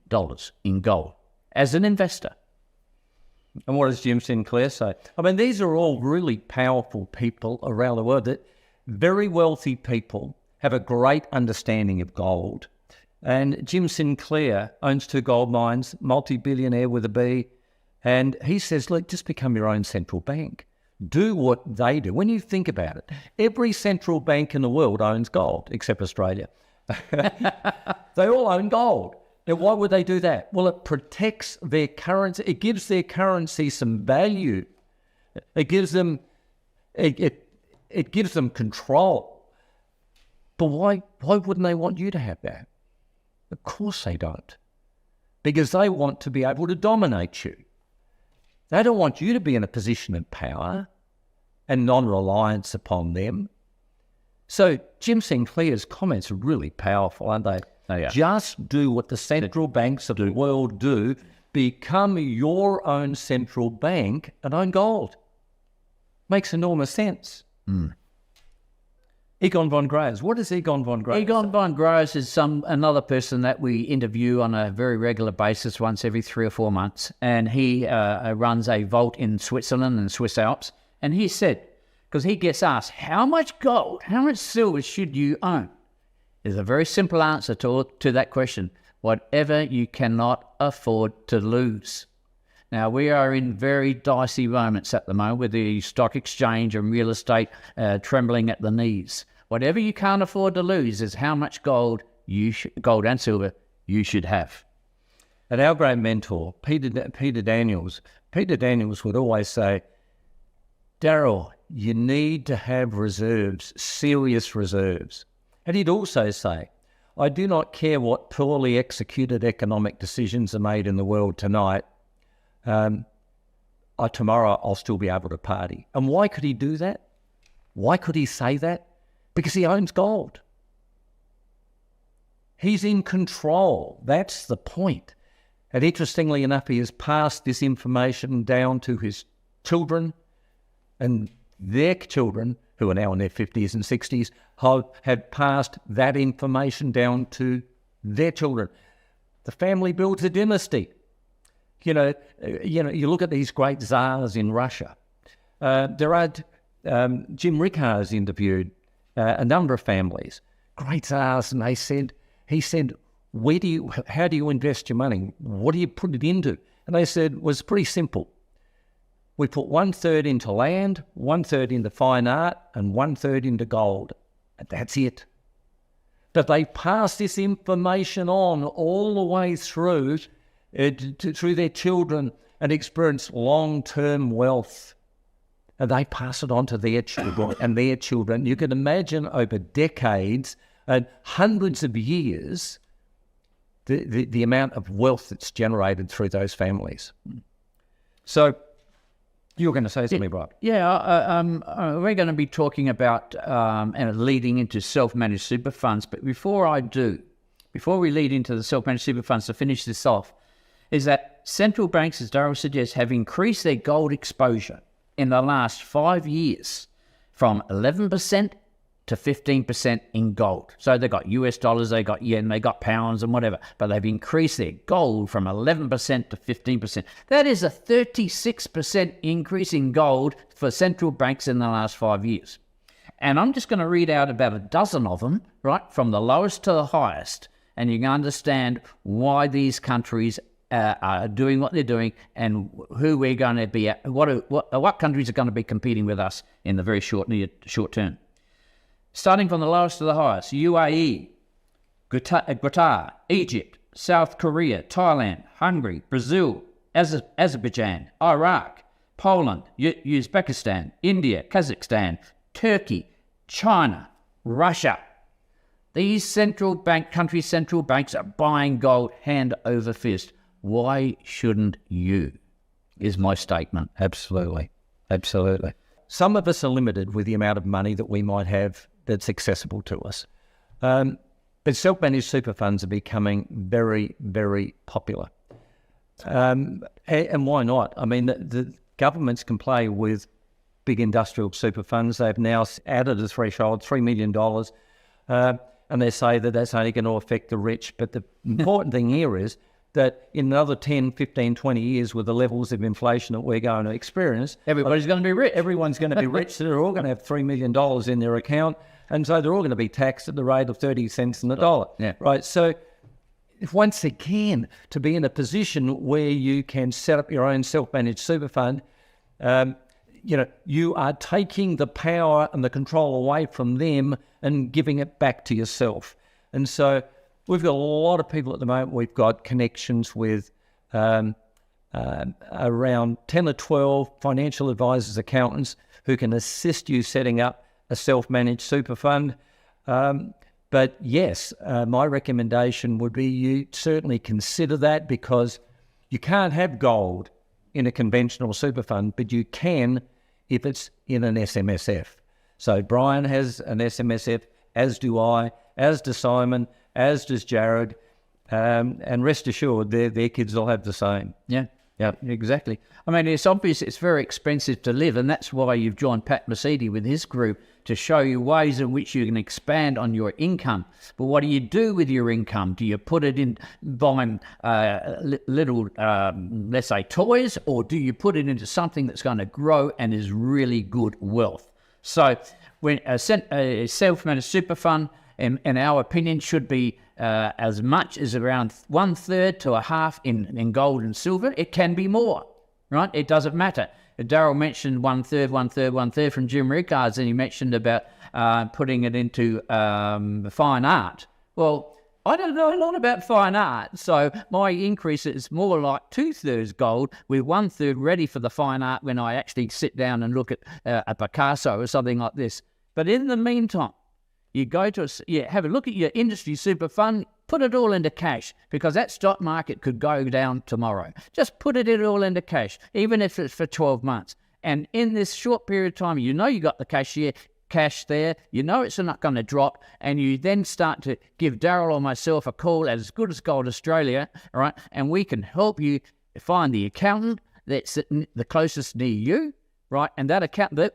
in gold as an investor. And what does Jim Sinclair say? I mean, these are all really powerful people around the world. That very wealthy people have a great understanding of gold. And Jim Sinclair owns 2 gold mines, multi-billionaire with a B. And he says, look, just become your own central bank. Do what they do. When you think about it, every central bank in the world owns gold, except Australia. They all own gold. Now, why would they do that? Well, it protects their currency. It gives their currency some value. It gives them control. But why wouldn't they want you to have that? Of course they don't. Because they want to be able to dominate you. They don't want you to be in a position of power and non-reliance upon them. So Jim Sinclair's comments are really powerful, aren't they? They are. Just do what the central banks of the world do. Become your own central bank and own gold. Makes enormous sense. Egon von Greyerz. What is Egon von Greyerz? Egon von Greyerz is another person that we interview on a very regular basis, once every 3 or 4 months. And he runs a vault in Switzerland and Swiss Alps. And he said, because he gets asked, how much gold, how much silver should you own? There's a very simple answer to that question. Whatever you cannot afford to lose. Now, we are in very dicey moments at the moment with the stock exchange and real estate trembling at the knees. Whatever you can't afford to lose is how much gold and silver you should have. And our great mentor, Peter Daniels would always say, Daryl, you need to have reserves, serious reserves. And he'd also say, I do not care what poorly executed economic decisions are made in the world tonight. Tomorrow I'll still be able to party. And why could he do that? Why could he say that? Because he owns gold. He's in control. That's the point. And interestingly enough, he has passed this information down to his children, and their children, who are now in their 50s and 60s, have passed that information down to their children. The family builds a dynasty. You look at these great czars in Russia. Jim Rickards interviewed a number of families, great czars, and he said, how do you invest your money? What do you put it into? And they said, it was pretty simple. We put 1/3 into land, 1/3 into fine art, and 1/3 into gold. And that's it. But they pass this information on all the way through their children and experience long-term wealth. And they pass it on to their children and their children. You can imagine over decades and hundreds of years the amount of wealth that's generated through those families. So you were going to say something, Rob? Yeah, we're going to be talking about and leading into self-managed super funds. But before we lead into the self-managed super funds, to finish this off, is that central banks, as Daryl suggests, have increased their gold exposure in the last 5 years from 11% to 15% in gold. So they got US dollars, they got yen, they got pounds and whatever, but they've increased their gold from 11% to 15%. That is a 36% increase in gold for central banks in the last 5 years. And I'm just going to read out about a dozen of them, right, from the lowest to the highest, and you can understand why these countries are doing what they're doing and who we're going to be at, what countries are going to be competing with us in the very short term. Starting from the lowest to the highest: UAE, Qatar, Egypt, South Korea, Thailand, Hungary, Brazil, Azerbaijan, Iraq, Poland, Uzbekistan, India, Kazakhstan, Turkey, China, Russia. These central banks are buying gold hand over fist. Why shouldn't you? Is my statement. Absolutely. Absolutely. Some of us are limited with the amount of money that we might have that's accessible to us. But self-managed super funds are becoming very, very popular. And why not? I mean, the governments can play with big industrial super funds. They've now added a threshold, $3 million, and they say that that's only going to affect the rich. But the important thing here is that in another 10, 15, 20 years, with the levels of inflation that we're going to experience, everybody's going to be rich. Everyone's going to be rich. So they're all going to have $3 million in their account. And so they're all going to be taxed at the rate of 30 cents in the dollar. Yeah. Right. So once again, to be in a position where you can set up your own self-managed super fund, you are taking the power and the control away from them and giving it back to yourself. And so we've got a lot of people at the moment. We've got connections with around 10 or 12 financial advisors, accountants who can assist you setting up a self-managed super fund. But yes, my recommendation would be you certainly consider that, because you can't have gold in a conventional super fund, but you can if it's in an SMSF. So Brian has an SMSF, as do I, as does Simon, as does Jared, and rest assured their kids will have the same. Yeah, exactly. I mean, it's obvious it's very expensive to live, and that's why you've joined Pat Mesiti with his group to show you ways in which you can expand on your income. But what do you do with your income? Do you put it in buying little, let's say, toys, or do you put it into something that's going to grow and is really good wealth? So when a self-managed super fund, in our opinion, should be as much as around 1/3 to a half in gold and silver. It can be more, right? It doesn't matter. Daryl mentioned 1/3, 1/3, 1/3 from Jim Rickards, and he mentioned about putting it into fine art. Well, I don't know a lot about fine art, so my increase is more like 2/3 gold with 1/3 ready for the fine art when I actually sit down and look at a Picasso or something like this. But in the meantime, you go to have a look at your industry super fund, put it all into cash, because that stock market could go down tomorrow. Just put it all into cash, even if it's for 12 months. And in this short period of time, you got the cash there, it's not going to drop, and you then start to give Daryl or myself a call at As Good as Gold Australia, all right? And we can help you find the accountant that's the closest near you, right? And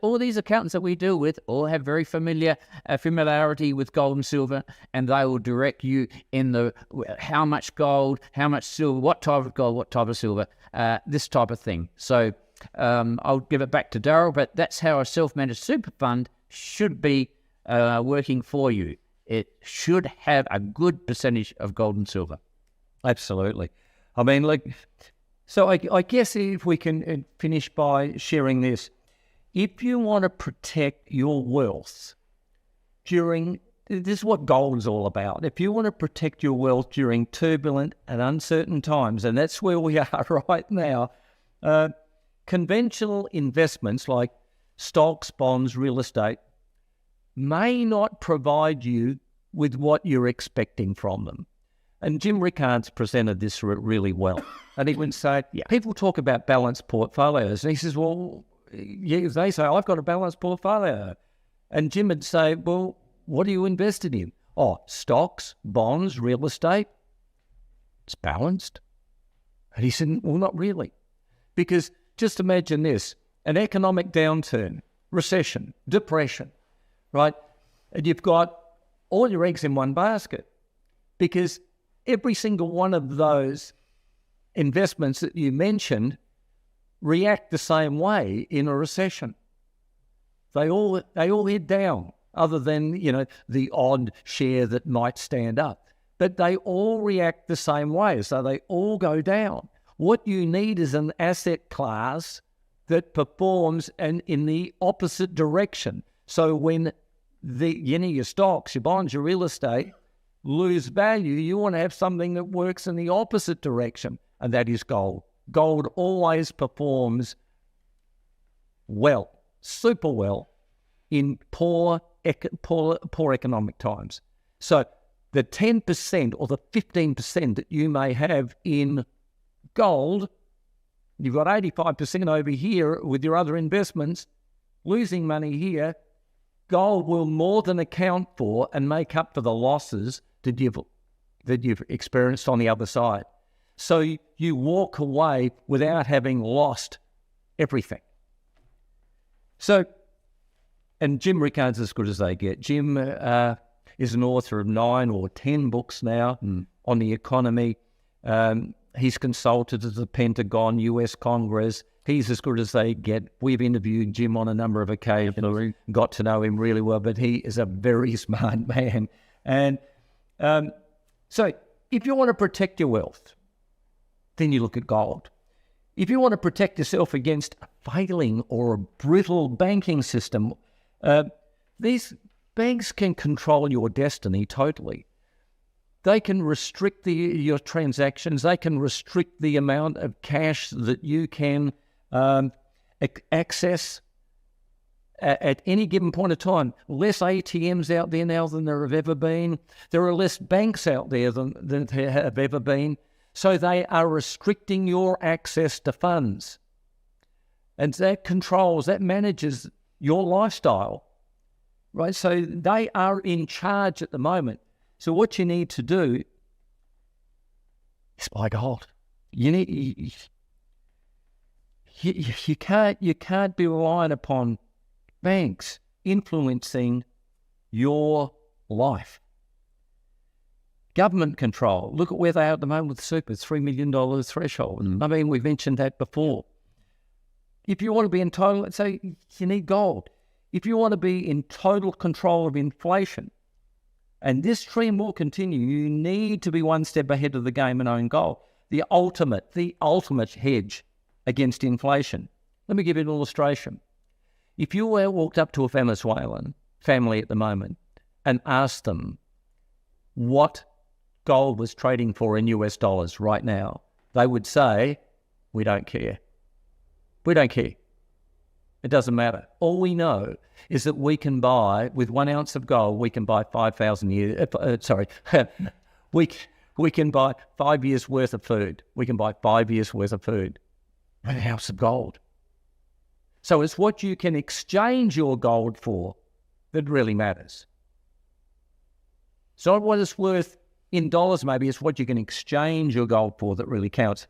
all these accountants that we deal with all have very familiarity with gold and silver, and they will direct you in how much gold, how much silver, what type of gold, what type of silver, this type of thing. So I'll give it back to Daryl, but that's how a self-managed super fund should be working for you. It should have a good percentage of gold and silver. Absolutely. I mean, so I guess if we can finish by sharing this, if you want to protect your wealth this is what gold is all about. If you want to protect your wealth during turbulent and uncertain times, and that's where we are right now, conventional investments like stocks, bonds, real estate may not provide you with what you're expecting from them. And Jim Rickards presented this really well. And he would say, people talk about balanced portfolios. And he says, well, they say, I've got a balanced portfolio. And Jim would say, well, what are you invested in? Oh, stocks, bonds, real estate. It's balanced. And he said, well, not really. Because just imagine this, an economic downturn, recession, depression, right? and you've got all your eggs in one basket, because every single one of those investments that you mentioned react the same way in a recession. They all head down, other than, the odd share that might stand up. But they all react the same way, so they all go down. What you need is an asset class that performs in the opposite direction. So when your stocks, your bonds, your real estate lose value, you want to have something that works in the opposite direction, and that is gold. Gold always performs well, super well, in poor economic times. So the 10% or the 15% that you may have in gold, you've got 85% over here with your other investments, losing money here. Gold will more than account for and make up for the losses that you've experienced on the other side. So you walk away without having lost everything. So, and Jim Rickard's as good as they get. Jim is an author of 9 or 10 books now on the economy. He's consulted at the Pentagon, US Congress. He's as good as they get. We've interviewed Jim on a number of occasions, got to know him really well, but he is a very smart man. And so if you want to protect your wealth, then you look at gold. If you want to protect yourself against a failing or a brittle banking system, these banks can control your destiny totally. They can restrict your transactions. They can restrict the amount of cash that you can access at any given point of time. Less ATMs out there now than there have ever been. There are less banks out there than there have ever been. So they are restricting your access to funds. And that manages your lifestyle, right? So they are in charge at the moment. So what you need to do is buy gold. You can't be relying upon banks influencing your life. Government control. Look at where they are at the moment with super, $3 million threshold. I mean, we've mentioned that before. If you want to be in total, let's say you need gold. If you want to be in total control of inflation, and this trend will continue, you need to be one step ahead of the game and own gold. The ultimate hedge against inflation. Let me give you an illustration. If you walked up to a Venezuelan family at the moment and asked them what gold was trading for in US dollars right now, they would say, we don't care. We don't care. It doesn't matter. All we know is that we can buy, with 1 ounce of gold, we can buy 5,000 years, we can buy 5 years worth of food. We can buy 5 years worth of food with an ounce of gold. So it's what you can exchange your gold for that really matters. It's not what it's worth in dollars, maybe, it's what you can exchange your gold for that really counts.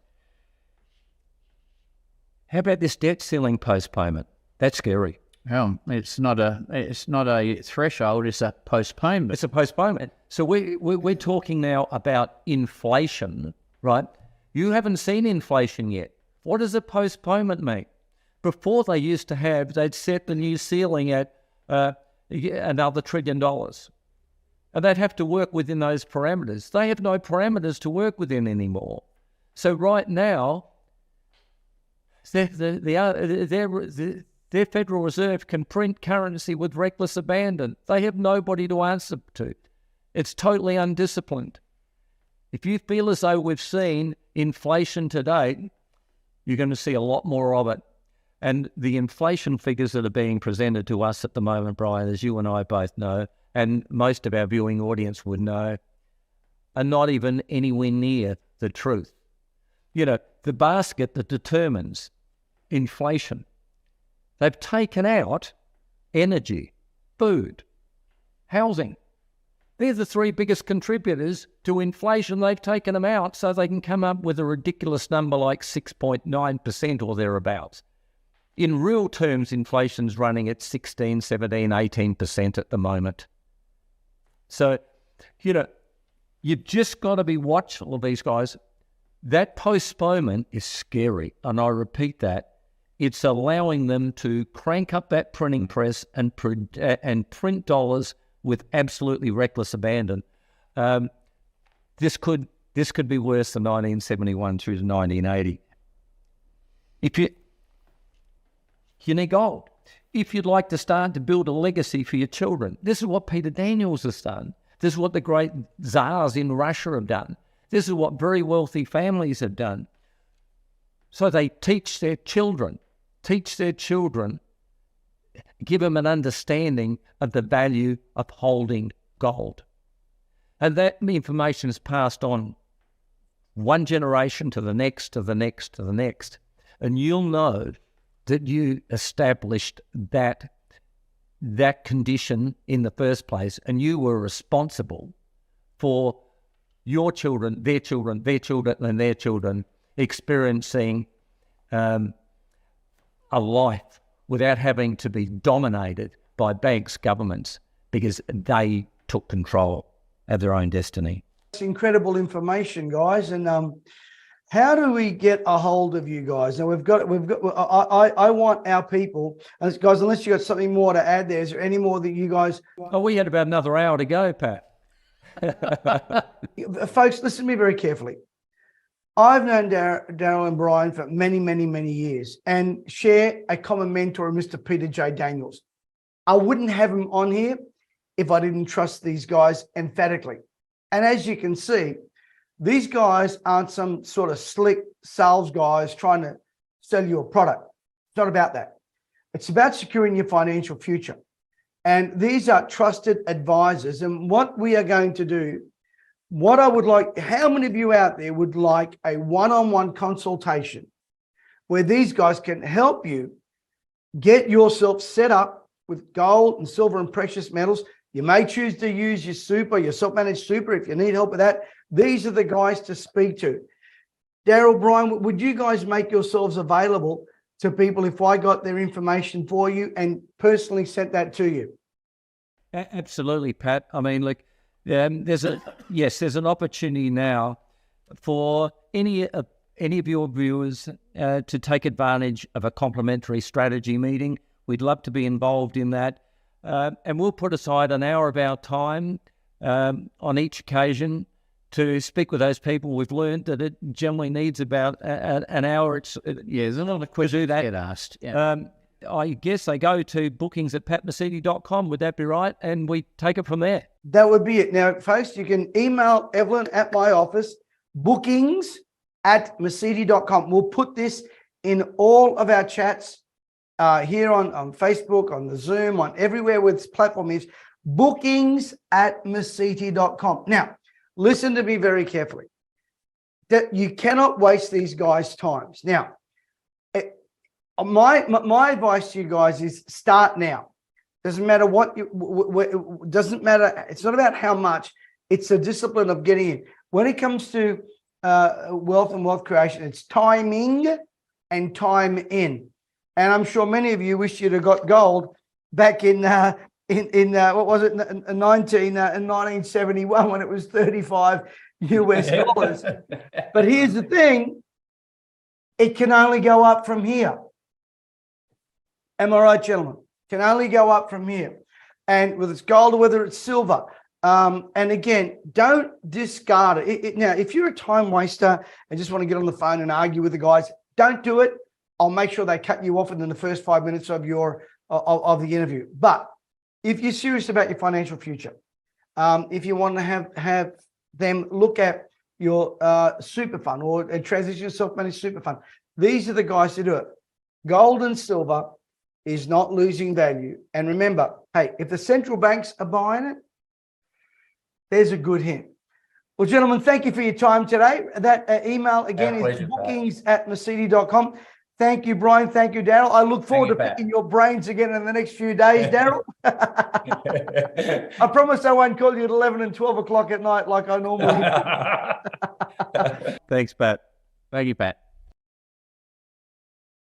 How about this debt ceiling postponement? That's scary. Well, it's not a threshold, it's a postponement. It's a postponement. So we're talking now about inflation, right? You haven't seen inflation yet. What does a postponement mean? Before they'd set the new ceiling at another $1 trillion. And they'd have to work within those parameters. They have no parameters to work within anymore. So right now, their Federal Reserve can print currency with reckless abandon. They have nobody to answer to. It's totally undisciplined. If you feel as though we've seen inflation today, you're going to see a lot more of it. And the inflation figures that are being presented to us at the moment, Brian, as you and I both know, and most of our viewing audience would know, are not even anywhere near the truth. You know, the basket that determines inflation, they've taken out energy, food, housing. They're the 3 biggest contributors to inflation. They've taken them out so they can come up with a ridiculous number like 6.9% or thereabouts. In real terms, inflation's running at 16, 17, 18% at the moment. So, you've just got to be watchful of these guys. That postponement is scary. And I repeat that. It's allowing them to crank up that printing press and print dollars with absolutely reckless abandon. This could be worse than 1971 through to 1980. You need gold. If you'd like to start to build a legacy for your children, this is what Peter Daniels has done. This is what the great czars in Russia have done. This is what very wealthy families have done. So they teach their children, give them an understanding of the value of holding gold. And that information is passed on one generation to the next, to the next, to the next. And you'll know that you established that condition in the first place, and you were responsible for your children, their children, their children, and their children experiencing a life without having to be dominated by banks, governments, because they took control of their own destiny. It's incredible information, guys. And how do we get a hold of you guys? Now I want our people, and guys, unless you got something more to add there, is there any more that you guys? Oh, we had about another hour to go, Pat. Folks, listen to me very carefully. I've known Daryl and Brian for many, many, many years and share a common mentor, Mr. Peter J. Daniels. I wouldn't have him on here if I didn't trust these guys emphatically. And as you can see, these guys aren't some sort of slick sales guys trying to sell you a product. It's not about that. It's about securing your financial future. And these are trusted advisors. And what we are going to do, what I would like, how many of you out there would like a one-on-one consultation where these guys can help you get yourself set up with gold and silver and precious metals? You may choose to use your super, your self-managed super if you need help with that. These are the guys to speak to. Daryl, Brian, would you guys make yourselves available to people if I got their information for you and personally sent that to you? Absolutely, Pat. I mean, look, there's an opportunity now for any of your viewers to take advantage of a complimentary strategy meeting. We'd love to be involved in that. And we'll put aside an hour of our time on each occasion to speak with those people. We've learned that it generally needs about an hour. There's a lot of questions that get asked. Yeah. I guess they go to bookings@patmesiti.com. Would that be right? And we take it from there. That would be it. Now, folks, you can email Evelyn at my office, bookings@mesiti.com. We'll put this in all of our chats here on Facebook, on the Zoom, on everywhere where this platform is, bookings@mesiti.com. Now, listen to me very carefully. That you cannot waste these guys' times. Now, my advice to you guys is start now. Doesn't matter what doesn't matter. It's not about how much. It's the discipline of getting in. When it comes to wealth and wealth creation, it's timing and time in. And I'm sure many of you wish you'd have got gold back in what was it, in 1971 when it was 35 US dollars. But here's the thing, it can only go up from here. Am I right, gentlemen? Can only go up from here. And whether it's gold or whether it's silver. And again, don't discard it. Now, if you're a time waster and just want to get on the phone and argue with the guys, don't do it. I'll make sure they cut you off within the first 5 minutes of the interview. But if you're serious about your financial future, if you want to have them look at your super fund or a transition self-managed super fund, these are the guys to do it. Gold and silver is not losing value. And remember, hey, if the central banks are buying it, there's a good hint. Well, gentlemen, thank you for your time today. That email again is bookings@mesiti.com. Thank you, Brian. Thank you, Daryl. I look forward to picking your brains again in the next few days, Daryl. I promise I won't call you at 11 and 12 o'clock at night like I normally do. Thanks, Pat. Thank you, Pat.